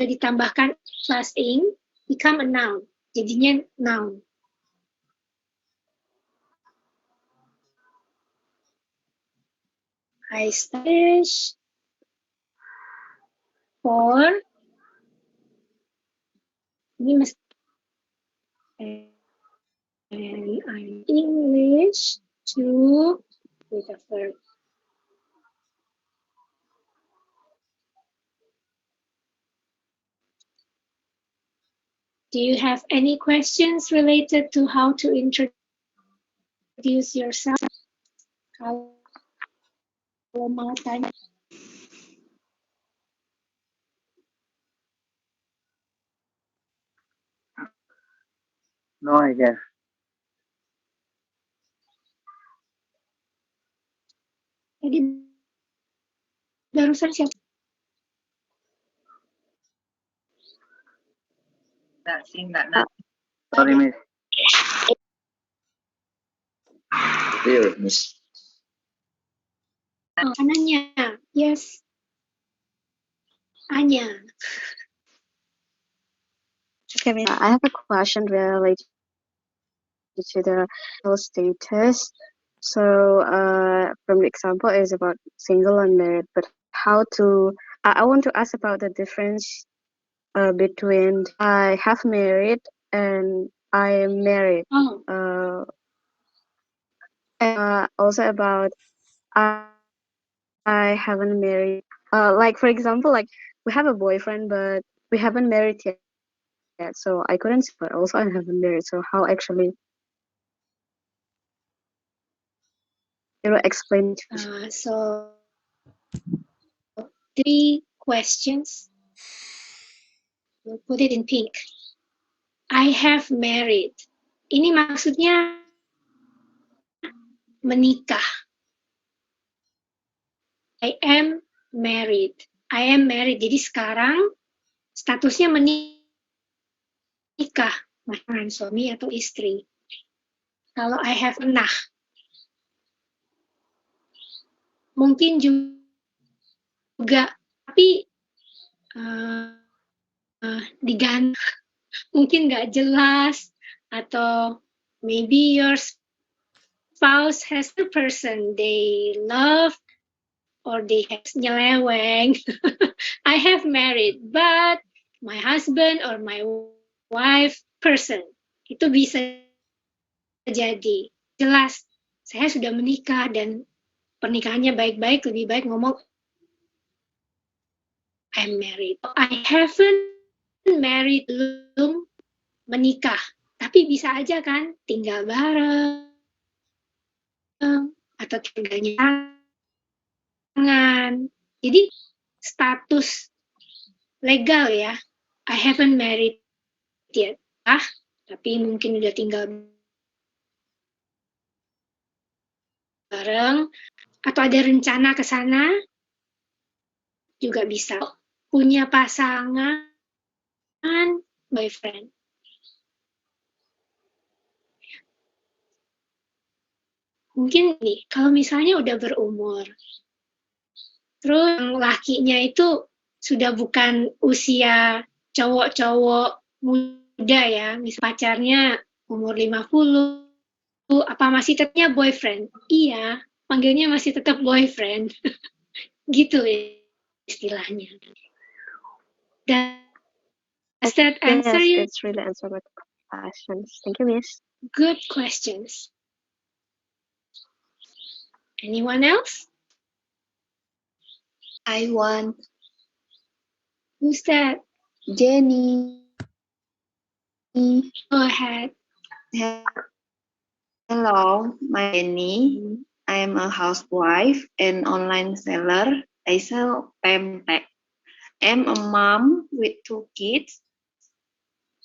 S1: ditambahkan plus ing become a noun. Jadinya noun. I studied for ini mesti and I'm English to with a verb. Do you have any questions related to how to introduce yourself? Kalau mau tanya.
S16: No, I guess.
S1: Tadi barusan siapa?
S14: Nggak Nat.
S16: Sorry, Miss.
S6: Here, Miss.
S1: Oh, Ananya. Yes. Anya.
S17: Okay, I have a question related to the status. So, from the example is about single and married, but how to? I want to ask about the difference between I have married and I am married.
S1: Oh.
S17: Also about I haven't married. Like for example, like we have a boyfriend, but we haven't married yet. So I couldn't say, but also I haven't married. So how actually will explain.
S1: So 3 questions. We'll put it in pink. I have married. Ini maksudnya menikah. I am married. I am married. Jadi sekarang statusnya menikah, pasangan suami atau istri. Kalau I have pernah, mungkin juga, tapi diganti, mungkin nggak jelas, atau maybe your spouse has a person they love, or they have nyeleweng. I have married, but my husband or my wife person. Itu bisa jadi. Jelas, saya sudah menikah dan pernikahannya baik-baik, lebih baik ngomong I'm married. I haven't married, belum menikah. Tapi bisa aja kan tinggal bareng atau tinggalnya tangan. Jadi status legal ya. I haven't married yet. Tapi mungkin udah tinggal bareng atau ada rencana ke sana juga bisa. Punya pasangan, boyfriend. Mungkin nih, kalau misalnya udah berumur, terus lakinya itu sudah bukan usia cowok-cowok muda ya, misal pacarnya umur 50, apa masih tetapnya boyfriend? Iya, panggilnya masih tetap boyfriend. Gitu istilahnya. Does that answer you?
S17: Yes, it's really answer my questions. Thank you, Miss.
S1: Good questions. Anyone else?
S7: I want
S1: Who's that?
S7: Jenny.
S1: Go ahead.
S7: Hello, my Jenny. I am a housewife and online seller. I sell pempek. I'm a mom with 2 kids.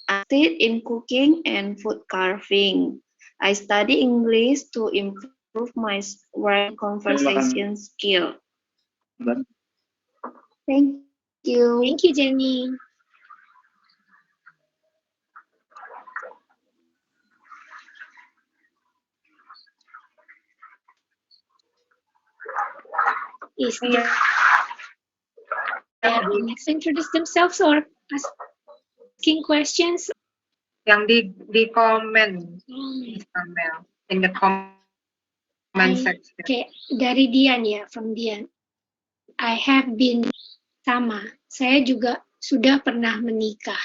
S7: I sit in cooking and food carving. I study English to improve my writing conversation skill. Thank you.
S1: Thank you, Jenny. Is there next introduce themselves or asking questions?
S14: Yang di komen, in the comment section.
S1: Okay, dari Dian ya, from Dian. I have been, sama, saya juga sudah pernah menikah.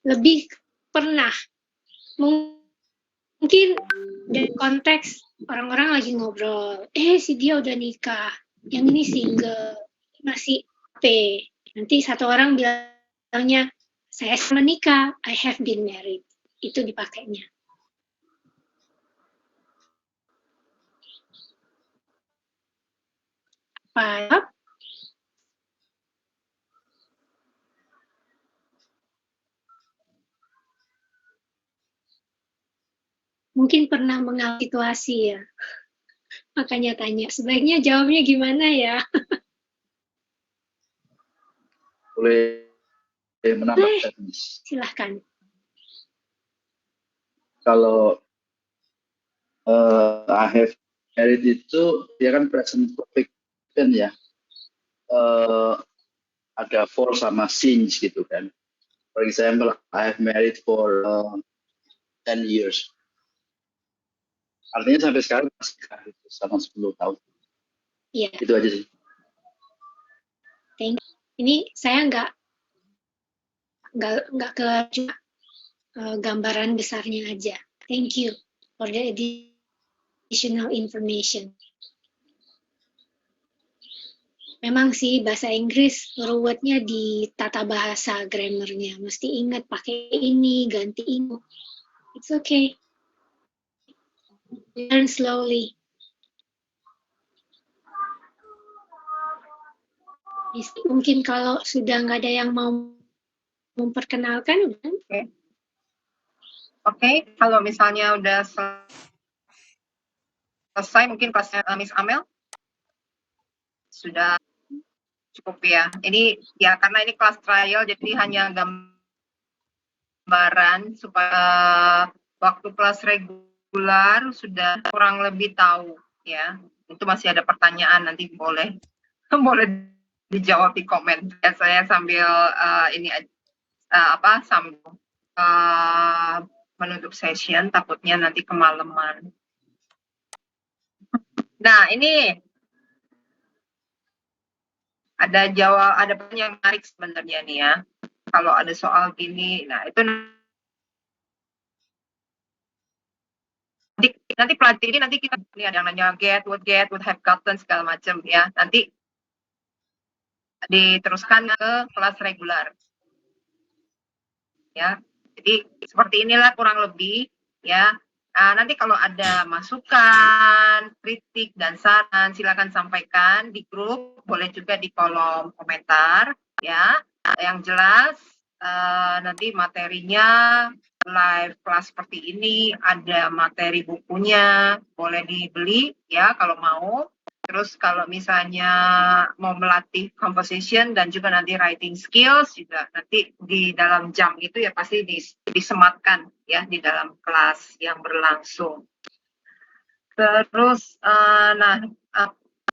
S1: Lebih pernah. Mungkin dari konteks orang-orang lagi ngobrol, si dia udah nikah, yang ini single, masih P. Nanti satu orang bilangnya, saya menikah, I have been married. Itu dipakainya. Apa? Mungkin pernah mengalami situasi ya. Makanya tanya, sebaiknya jawabnya gimana ya?
S6: Boleh menambahkan.
S1: Silahkan.
S6: Kalau I have married itu dia kan present perfect kan ya, ada for sama since gitu kan. For example, I have married for 10 years. Artinya sampai sekarang masih gitu, sama 10 tahun.
S1: Iya.
S6: Itu aja sih.
S1: Thank you. Ini saya nggak ke gambaran besarnya aja. Thank you for the additional information. Memang sih bahasa Inggris ruwetnya di tata bahasa grammarnya. Mesti ingat pakai ini, ganti ini. It's okay. Learn slowly. Mungkin kalau sudah nggak ada yang mau memperkenalkan, udah.
S14: Oke, kalau misalnya udah selesai mungkin kelasnya Miss Amel sudah cukup ya. Ini ya karena ini kelas trial jadi hanya gambaran supaya waktu kelas regular sudah kurang lebih tahu ya. Itu masih ada pertanyaan nanti boleh dijawab di komen. Ya, saya sambil sambil menutup session takutnya nanti kemalaman. Nah, ini ada pertanyaan yang menarik sebenarnya nih ya. Kalau ada soal gini, nah itu nanti pelajari nanti kita ini ada yang nanya would have gotten segala macam ya. Nanti diteruskan ke kelas regular. Ya. Jadi seperti inilah kurang lebih ya. Nah, nanti kalau ada masukan, kritik, dan saran, silakan sampaikan di grup, boleh juga di kolom komentar, ya. Yang jelas, nanti materinya live kelas seperti ini, ada materi bukunya, boleh dibeli, ya, kalau mau. Terus kalau misalnya mau melatih composition dan juga nanti writing skills juga nanti di dalam jam itu ya pasti disematkan ya di dalam kelas yang berlangsung. Terus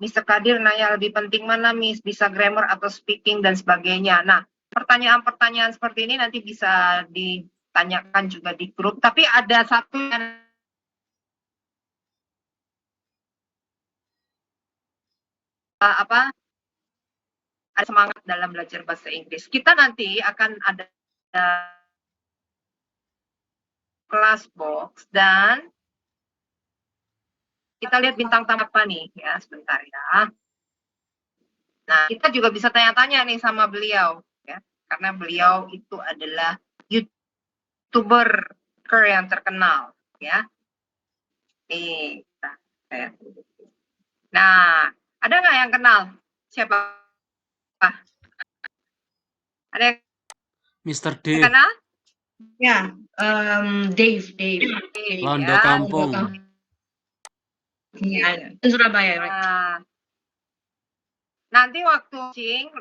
S14: Mr. Kadir nanya lebih penting mana Miss, bisa grammar atau speaking dan sebagainya. Nah, pertanyaan-pertanyaan seperti ini nanti bisa ditanyakan juga di grup, tapi ada satu yang ada semangat dalam belajar bahasa Inggris. Kita nanti akan ada kelas box dan kita lihat bintang tamu apa nih ya, sebentar ya. Nah, kita juga bisa tanya-tanya nih sama beliau ya, karena beliau itu adalah YouTuber yang terkenal ya. Nih, nah, ada nggak yang kenal? Siapa? Ada yang
S8: Mr. Dave.
S14: kenal?
S3: Ya, Dave.
S8: Londo Kampung.
S3: Iya, Surabaya.
S14: Nah, nanti waktu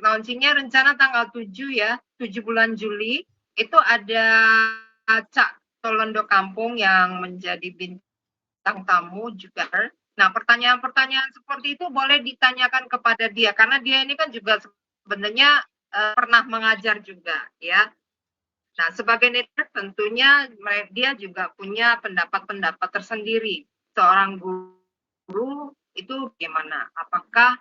S14: launchingnya rencana tanggal 7 ya, 7 bulan Juli, itu ada Cak Londo Kampung yang menjadi bintang tamu juga. Nah, pertanyaan-pertanyaan seperti itu boleh ditanyakan kepada dia, karena dia ini kan juga sebenarnya pernah mengajar juga ya. Nah, sebagai network tentunya dia juga punya pendapat-pendapat tersendiri. Seorang guru itu gimana? Apakah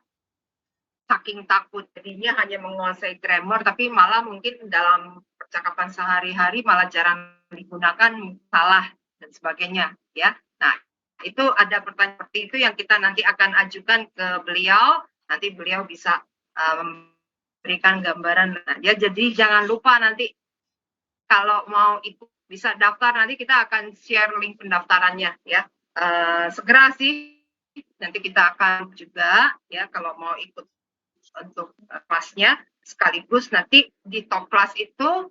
S14: saking takut jadinya hanya menguasai grammar, tapi malah mungkin dalam percakapan sehari-hari malah jarang digunakan, salah dan sebagainya ya. Nah, itu ada pertanyaan seperti itu yang kita nanti akan ajukan ke beliau. Nanti beliau bisa memberikan gambaran. Nah, ya, jadi jangan lupa nanti kalau mau ikut bisa daftar, nanti kita akan share link pendaftarannya ya. Segera sih, nanti kita akan juga ya kalau mau ikut untuk kelasnya, sekaligus nanti di top kelas itu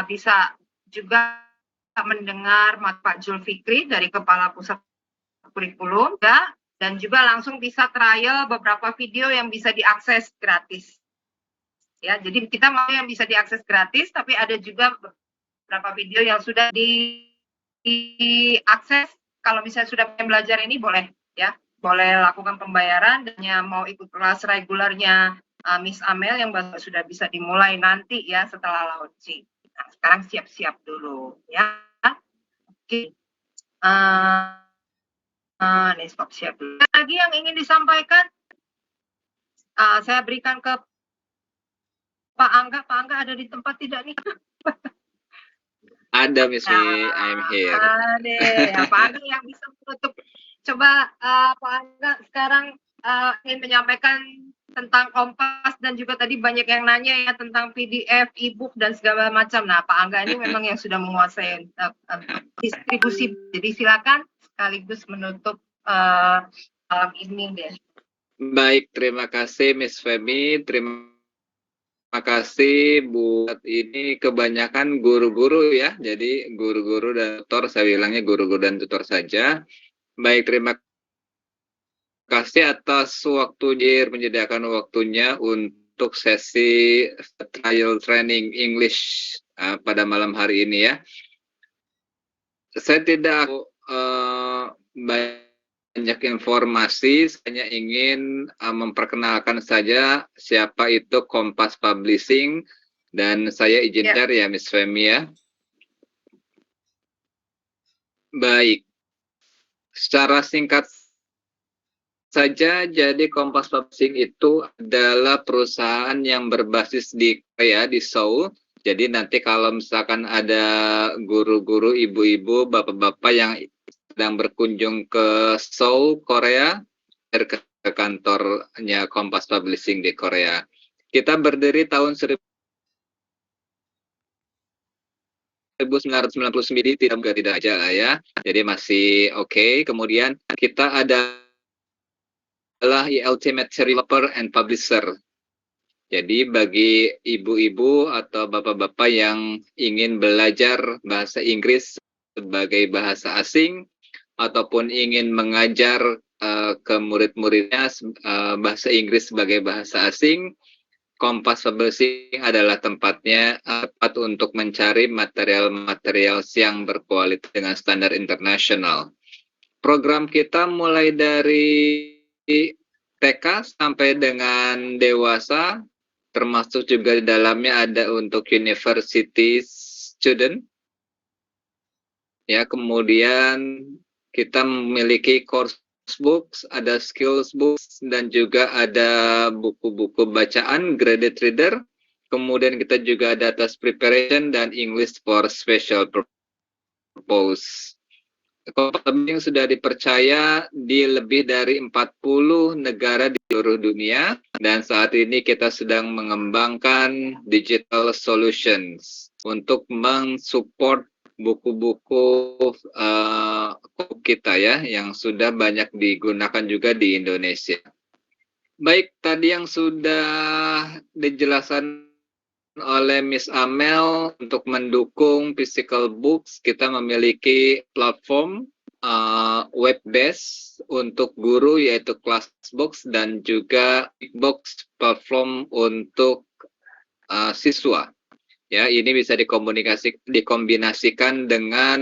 S14: bisa juga mendengar Pak Zulfikri dari Kepala Pusat Kurikulum ya, dan juga langsung bisa trial beberapa video yang bisa diakses gratis. Ya, jadi kita mau yang bisa diakses gratis, tapi ada juga beberapa video yang sudah diakses. Kalau misalnya sudah belajar ini boleh ya, boleh lakukan pembayaran, dan yang mau ikut kelas regulernya Miss Amel yang sudah bisa dimulai nanti ya setelah launching. Nah, sekarang siap-siap dulu ya. Oke. Nih stop siap dulu. Lagi yang ingin disampaikan, saya berikan ke Pak Angga. Pak Angga ada di tempat tidak nih?
S21: Ada Miss Wi, I'm here.
S14: Ada Pak Angga yang bisa menutup. Coba Pak Angga sekarang ingin menyampaikan tentang Kompas, dan juga tadi banyak yang nanya ya tentang PDF, e-book dan segala macam. Nah, Pak Angga ini memang yang sudah menguasai distribusi. Jadi silakan sekaligus menutup malam ini deh.
S5: Baik, terima kasih Miss Femi. Terima kasih buat ini kebanyakan guru-guru ya. Jadi guru-guru dan tutor, saya bilangnya guru-guru dan tutor saja. Baik, terima kasih atas waktunya, menyediakan waktunya untuk sesi trial training English pada malam hari ini ya. Saya tidak banyak informasi, saya ingin memperkenalkan saja siapa itu Kompas Publishing dan saya izin share ya Miss Femi ya. Baik, secara singkat saja, jadi Kompas Publishing itu adalah perusahaan yang berbasis di Korea, di Seoul. Jadi nanti kalau misalkan ada guru-guru, ibu-ibu, bapak-bapak yang sedang berkunjung ke Seoul, Korea, ke kantornya Kompas Publishing di Korea. Kita berdiri tahun 1999, tidak aja lah ya. Jadi masih oke. Kemudian kita adalah Ultimate Developer and Publisher. Jadi bagi ibu-ibu atau bapak-bapak yang ingin belajar bahasa Inggris sebagai bahasa asing, ataupun ingin mengajar ke murid-muridnya bahasa Inggris sebagai bahasa asing, Kompas Publishing adalah tempatnya tepat untuk mencari material-material yang berkualitas dengan standar internasional. Program kita mulai dari TK sampai dengan dewasa, termasuk juga di dalamnya ada untuk university student. Ya, kemudian kita memiliki course books, ada skills books, dan juga ada buku-buku bacaan, graded reader. Kemudian kita juga ada task preparation dan English for special purpose. Kompas Publishing sudah dipercaya di lebih dari 40 negara di seluruh dunia, dan saat ini kita sedang mengembangkan digital solutions untuk mensupport buku-buku kita ya, yang sudah banyak digunakan juga di Indonesia. Baik, tadi yang sudah dijelaskan oleh Miss Amel untuk mendukung physical books, kita memiliki platform web based untuk guru yaitu Classbox dan juga Box platform untuk siswa. Ya, ini bisa dikombinasikan dengan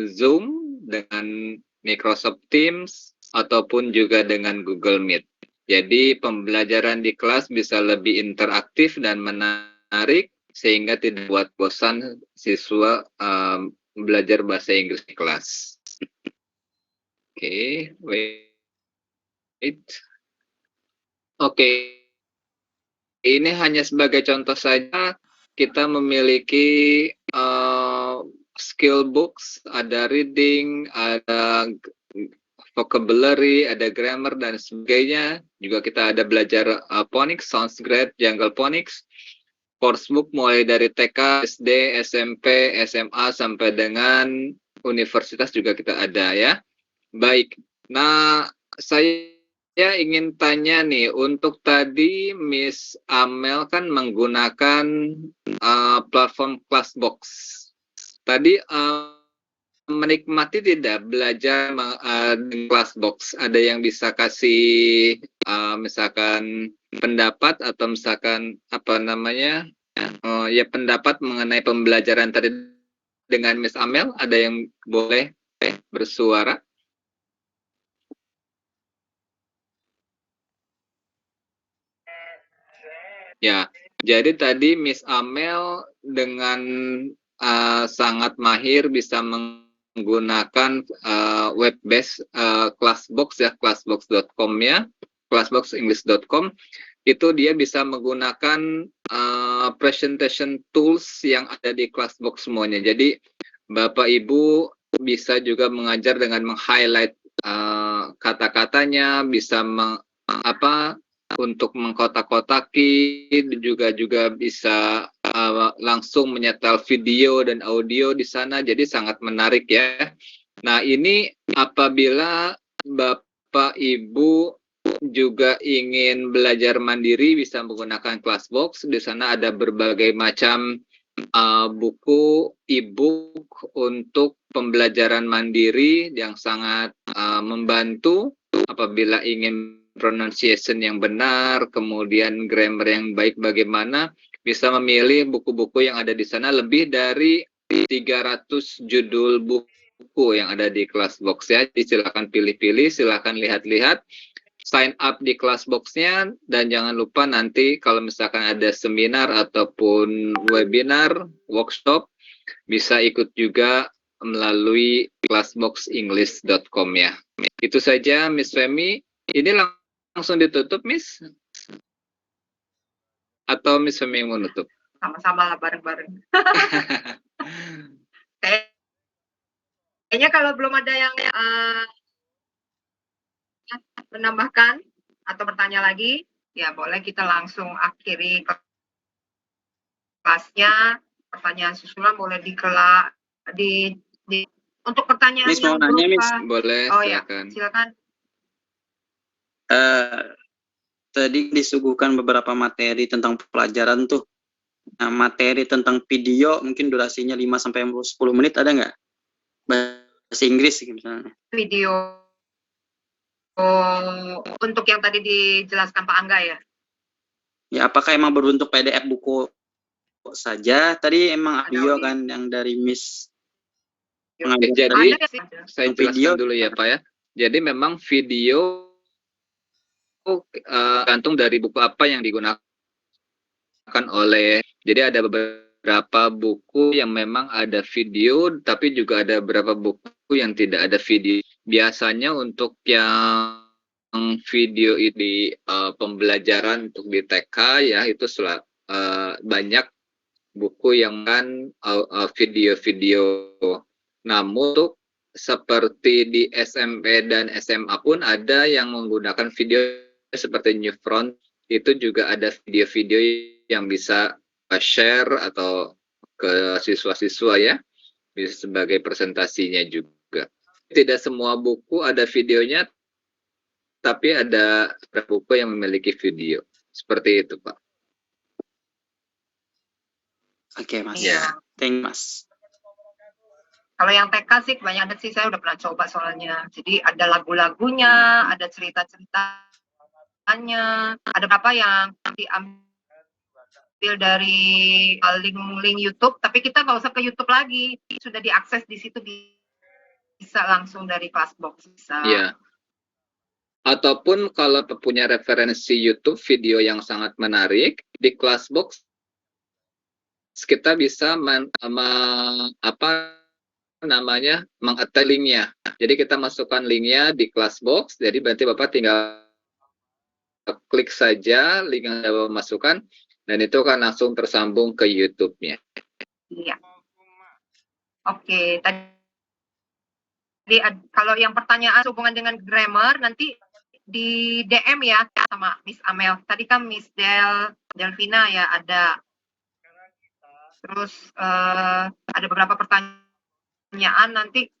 S5: Zoom, dengan Microsoft Teams, ataupun juga dengan Google Meet. Jadi pembelajaran di kelas bisa lebih interaktif dan menarik, sehingga tidak buat bosan siswa belajar bahasa Inggris di kelas. Oke, wait. Oke, ini hanya sebagai contoh saja. Kita memiliki skill books, ada reading, ada vocabulary, ada grammar, dan sebagainya. Juga kita ada belajar phonics, sounds great, jungle phonics. Course book mulai dari TK, SD, SMP, SMA, sampai dengan universitas juga kita ada ya. Baik, nah saya ingin tanya nih, untuk tadi Miss Amel kan menggunakan platform Classbox. Tadi menikmati tidak belajar di Classbox? Ada yang bisa kasih misalkan pendapat atau misalkan apa namanya ya pendapat mengenai pembelajaran tadi dengan Miss Amel? Ada yang boleh bersuara? Ya, jadi tadi Miss Amel dengan sangat mahir bisa menggunakan web-based Classbox ya, classbox.com ya, classboxenglish.com. Itu dia bisa menggunakan presentation tools yang ada di Classbox semuanya. Jadi Bapak Ibu bisa juga mengajar dengan meng-highlight kata-katanya, bisa untuk mengkotak-kotaki, juga bisa langsung menyetel video dan audio di sana, jadi sangat menarik ya. Nah, ini apabila Bapak Ibu juga ingin belajar mandiri bisa menggunakan Classbox. Di sana ada berbagai macam buku e-book untuk pembelajaran mandiri yang sangat membantu apabila ingin pronunciation yang benar, kemudian grammar yang baik bagaimana, bisa memilih buku-buku yang ada di sana. Lebih dari 300 judul buku yang ada di Classbox ya. Jadi silakan pilih-pilih, silakan lihat-lihat, sign up di Classbox-nya, dan jangan lupa nanti kalau misalkan ada seminar ataupun webinar, workshop, bisa ikut juga melalui classboxenglish.com ya. Itu saja Miss Femi. Ini langsung ditutup, Miss? Atau Miss Femi yang mau nutup?
S14: Sama-sama lah bareng-bareng. Kayaknya kalau belum ada yang menambahkan atau bertanya lagi, ya boleh kita langsung akhiri kelasnya. Pertanyaan susulan boleh untuk pertanyaan
S10: Miss, mau nanya, Miss?
S5: Boleh,
S14: oh
S5: silakan.
S14: Ya, silakan.
S10: Tadi disuguhkan beberapa materi tentang pelajaran tuh. Nah, materi tentang video mungkin durasinya 5-10 menit ada nggak? Bahasa Inggris misalnya.
S14: Video untuk yang tadi dijelaskan Pak Angga ya?
S10: Ya, apakah emang berbentuk PDF buku saja? Tadi emang audio kan yang dari Miss.
S5: Jadi saya jelaskan dulu ya Pak ya. Jadi memang video gantung dari buku apa yang digunakan oleh. Jadi ada beberapa buku yang memang ada video, tapi juga ada beberapa buku yang tidak ada video. Biasanya untuk yang video di pembelajaran untuk di TK ya itu banyak buku yang kan video-video. Namun untuk seperti di SMP dan SMA pun ada yang menggunakan video seperti Newfront, itu juga ada video-video yang bisa share atau ke siswa-siswa ya, bisa sebagai presentasinya juga. Tidak semua buku ada videonya, tapi ada buku yang memiliki video. Seperti itu, Pak.
S10: Oke, Mas.
S14: Iya.
S10: Thank you, Mas.
S14: Kalau yang TK sih kebanyakan sih saya udah pernah coba soalnya. Jadi ada lagu-lagunya, ada cerita-ceritanya, ada beberapa yang diambil dari link YouTube, tapi kita nggak usah ke YouTube lagi, sudah diakses di situ, bisa langsung dari Classbox. Bisa.
S5: Iya. Ataupun kalau punya referensi YouTube video yang sangat menarik, di Classbox kita bisa meng-attach linknya. Jadi kita masukkan linknya di Classbox, jadi berarti Bapak tinggal klik saja link yang Bapak masukkan, dan itu akan langsung tersambung ke YouTube-nya.
S14: Iya. Oke, tadi kalau yang pertanyaan hubungan dengan grammar, nanti di DM ya sama Miss Amel. Tadi kan Miss Delvina ya ada. Terus ada beberapa pertanyaan nanti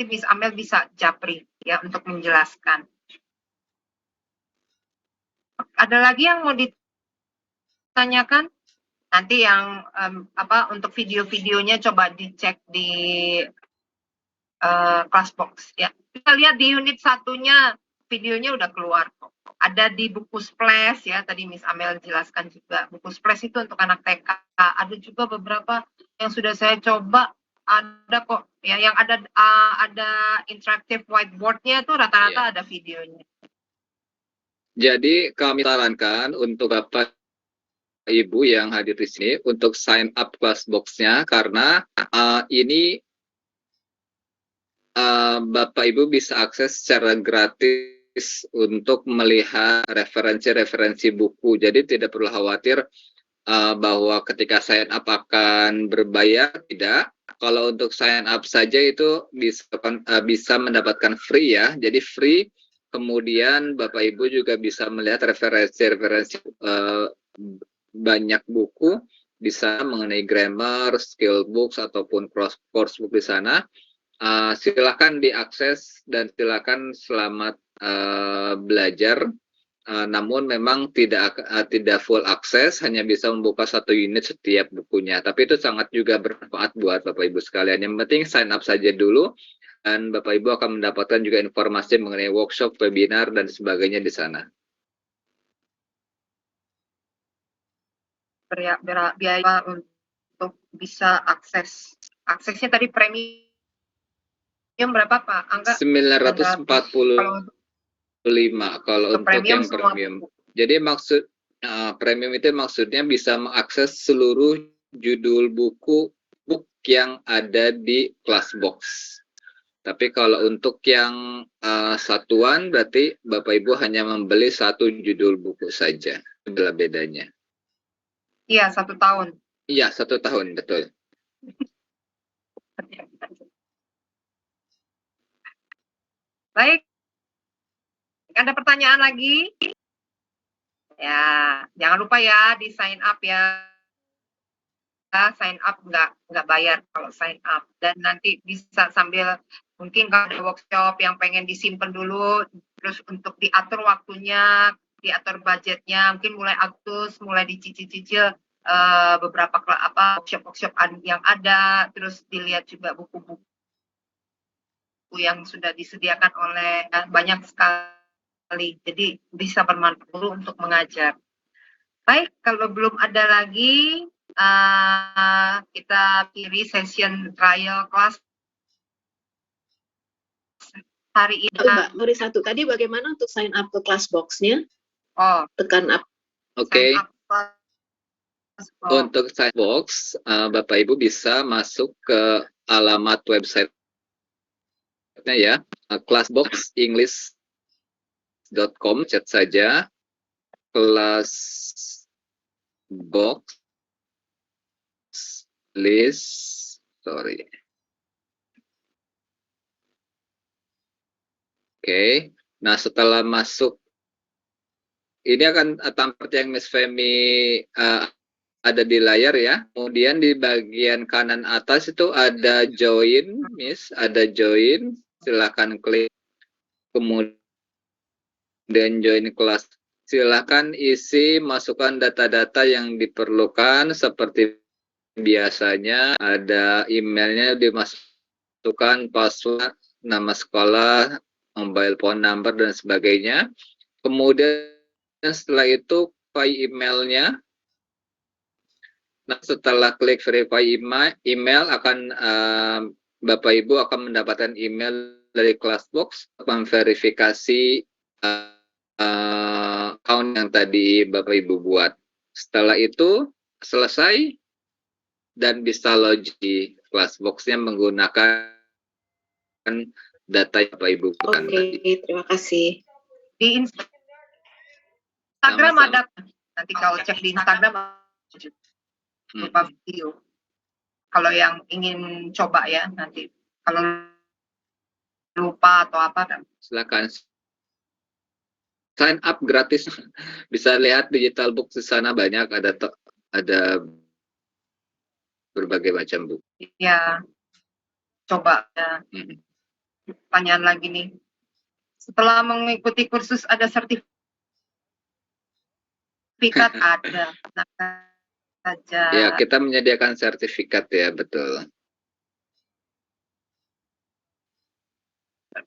S14: Miss Amel bisa japri ya untuk menjelaskan. Ada lagi yang mau ditanyakan? Nanti yang untuk video-videonya coba dicek di Classbox ya. Kita lihat di unit satunya videonya udah keluar kok. Ada di buku Splash ya, tadi Miss Amel jelaskan juga. Buku Splash itu untuk anak TK. Ada juga beberapa yang sudah saya coba, ada kok ya, yang ada interactive whiteboard-nya itu rata-rata ada videonya.
S5: Jadi kami sarankan untuk Bapak Ibu yang hadir di sini untuk sign up Classbox-nya, karena ini Bapak Ibu bisa akses secara gratis untuk melihat referensi-referensi buku. Jadi tidak perlu khawatir bahwa ketika sign up akan berbayar, tidak. Kalau untuk sign up saja itu bisa mendapatkan free ya. Jadi free, kemudian Bapak Ibu juga bisa melihat referensi-referensi banyak buku di sana mengenai grammar, skill books ataupun course book di sana. silakan diakses dan silakan selamat belajar. Namun memang tidak full akses, hanya bisa membuka 1 unit setiap bukunya. Tapi itu sangat juga bermanfaat buat Bapak Ibu sekalian. Yang penting sign up saja dulu, dan Bapak Ibu akan mendapatkan juga informasi mengenai workshop, webinar, dan sebagainya di sana.
S14: Biaya untuk bisa aksesnya tadi premium berapa Pak Angga?
S5: 945 kalau untuk
S14: premium
S5: yang premium. Jadi maksud premium itu maksudnya bisa mengakses seluruh judul buku yang ada di Classbox. Tapi kalau untuk yang satuan berarti Bapak Ibu hanya membeli 1 judul buku saja. Itulah bedanya.
S14: Iya, 1 tahun.
S5: Iya, 1 tahun, betul.
S14: Baik. Ada pertanyaan lagi? Ya, jangan lupa ya di sign up ya. Sign up nggak bayar kalau sign up. Dan nanti bisa sambil mungkin kalau ada workshop yang pengen disimpan dulu, terus untuk diatur waktunya, diatur budgetnya, mungkin mulai Agustus mulai dicicil-cicil beberapa workshop yang ada, terus dilihat juga buku-buku yang sudah disediakan oleh banyak sekali. Jadi bisa bermanfaat dulu untuk mengajar. Baik, kalau belum ada lagi, kita akhiri session trial class hari ini.
S2: Mbak, Mari satu tadi bagaimana untuk sign up ke Classbox-nya?
S14: Oh,
S2: tekan up.
S5: Oke. Untuk sign box, Bapak Ibu bisa masuk ke alamat website-nya ya, classboxenglish.com, chat saja classbox list, sorry. Oke, nah setelah masuk, ini akan tampil yang Miss Femi ada di layar ya. Kemudian di bagian kanan atas itu ada join, Miss, ada join. Silakan klik. Kemudian join kelas. Silakan isi, masukkan data-data yang diperlukan seperti biasanya. Ada emailnya dimasukkan, password, nama sekolah, mobile phone number dan sebagainya. Kemudian setelah itu verify emailnya. Nah, setelah klik verify email akan Bapak Ibu akan mendapatkan email dari Classbox memverifikasi account yang tadi Bapak Ibu buat. Setelah itu selesai dan bisa login di Classbox-nya menggunakan data yang Bapak Ibu bukan tadi.
S2: Terima kasih.
S14: Di Instagram ada, nanti kalau cek di Instagram berupa video. Kalau yang ingin coba ya nanti, kalau lupa atau apa kan.
S5: Silakan sign up gratis. Bisa lihat digital book di sana banyak, ada berbagai macam buku.
S14: Ya, coba ya. Pertanyaan lagi nih. Setelah mengikuti kursus ada sertifikat ada. Nah, saja.
S5: Ya, kita menyediakan sertifikat ya, betul.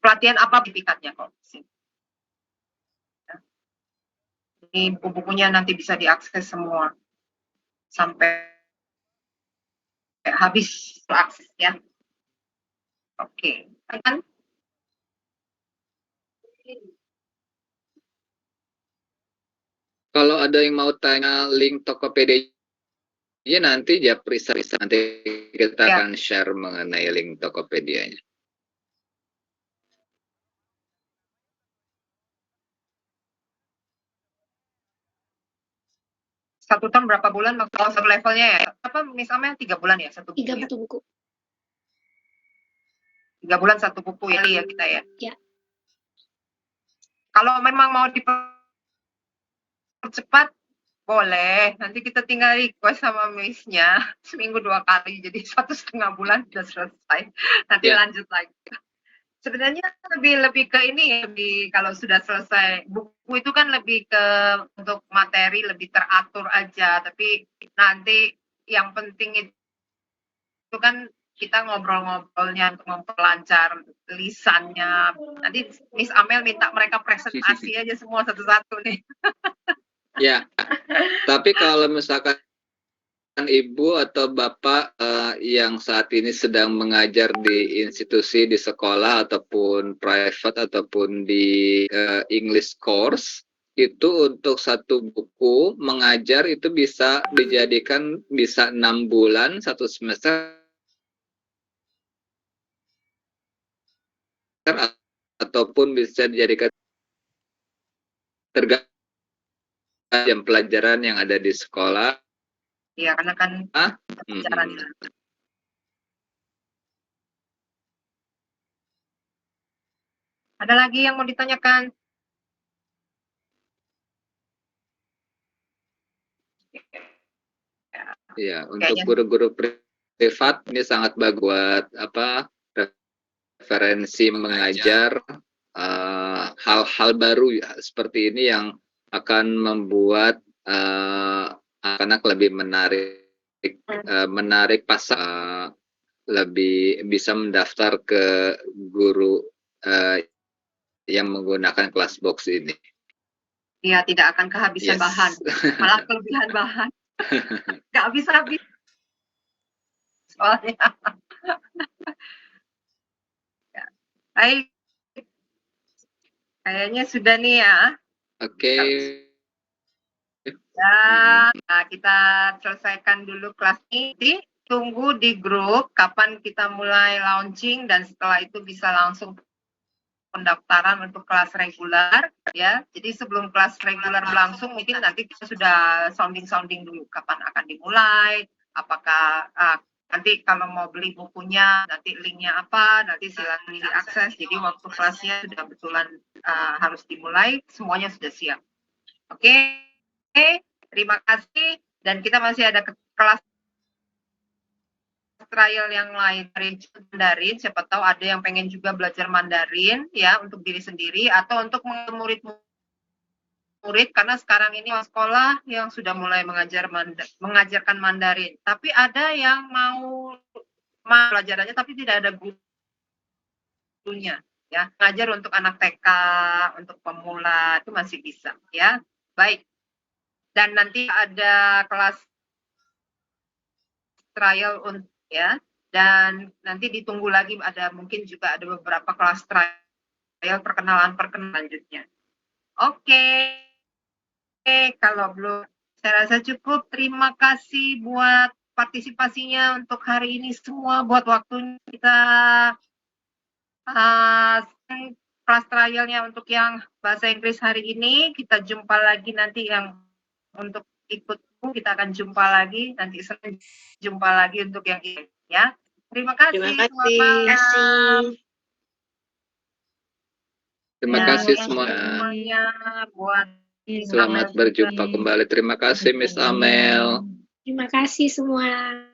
S14: Pelatihan apa sertifikatnya kok? Ini buku-bukunya nanti bisa diakses semua sampai habis akses ya. Oke, kan?
S5: Kalau ada yang mau tanya link Tokopedia nanti Japri nanti kita akan share mengenai link Tokopedia-nya.
S14: Satu tahun berapa bulan maksudnya satu levelnya ya? Apa misalnya 3 bulan ya satu buku?
S1: 3 buku.
S14: 3 bulan satu buku ya kita ya.
S1: Ya.
S14: Kalau memang mau dipercepat Boleh, nanti kita tinggal request sama Miss-nya seminggu 2 kali, jadi 1,5 bulan sudah selesai. Nanti
S5: Ya.
S14: lanjut lagi. Sebenarnya lebih ke ini, lebih kalau sudah selesai buku itu kan lebih ke untuk materi lebih teratur aja, tapi nanti yang penting itu kan kita ngobrol-ngobrolnya untuk memperlancar lisannya. Nanti Miss Amel minta mereka presentasi aja semua satu-satu nih.
S5: Ya, tapi kalau misalkan Ibu atau Bapak yang saat ini sedang mengajar di institusi, di sekolah, ataupun private, ataupun di English course, itu untuk satu buku mengajar itu bisa dijadikan bisa 6 bulan, 1 semester, ataupun bisa dijadikan tergantung jam pelajaran yang ada di sekolah.
S14: Iya, karena kan pelajarannya. Ada lagi yang mau ditanyakan?
S5: Iya, untuk guru-guru privat ini sangat bagus buat apa referensi mengajar hal-hal baru ya, seperti ini yang akan membuat anak lebih menarik pasar, lebih bisa mendaftar ke guru yang menggunakan kelas box ini.
S14: Iya, tidak akan kehabisan bahan, malah kelebihan bahan. Nggak habis-habis soalnya. Ya. Baik, kayaknya sudah nih ya.
S5: Oke.
S14: Ya, nah kita selesaikan dulu kelas ini. Tunggu di grup kapan kita mulai launching, dan setelah itu bisa langsung pendaftaran untuk kelas reguler ya. Jadi sebelum kelas reguler berlangsung mungkin nanti kita sudah sounding dulu kapan akan dimulai, apakah nanti kalau mau beli bukunya nanti linknya apa, nanti silakan diakses. Jadi waktu kelasnya sudah betulan harus dimulai, semuanya sudah siap. Oke, terima kasih, dan kita masih ada kelas trial yang lain dari Mandarin. Siapa tahu ada yang pengen juga belajar Mandarin ya untuk diri sendiri atau untuk murid, karena sekarang ini sekolah yang sudah mulai mengajarkan Mandarin. Tapi ada yang mau pelajarannya tapi tidak ada gurunya ya. Ngajar untuk anak TK, untuk pemula itu masih bisa ya. Baik. Dan nanti ada kelas trial untuk ya, dan nanti ditunggu lagi ada mungkin juga ada beberapa kelas trial perkenalan selanjutnya. Oke, kalau belum saya rasa cukup. Terima kasih buat partisipasinya untuk hari ini semua, buat waktunya. Kita kelas trialnya untuk yang bahasa Inggris hari ini. Kita jumpa lagi nanti yang untuk ikut, kita akan jumpa lagi nanti Senin, jumpa lagi untuk yang ini ya. Terima kasih.
S5: Terima kasih semuanya. Selamat berjumpa kembali. Terima kasih Miss Amel.
S1: Terima kasih semua.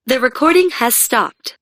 S11: The recording has stopped.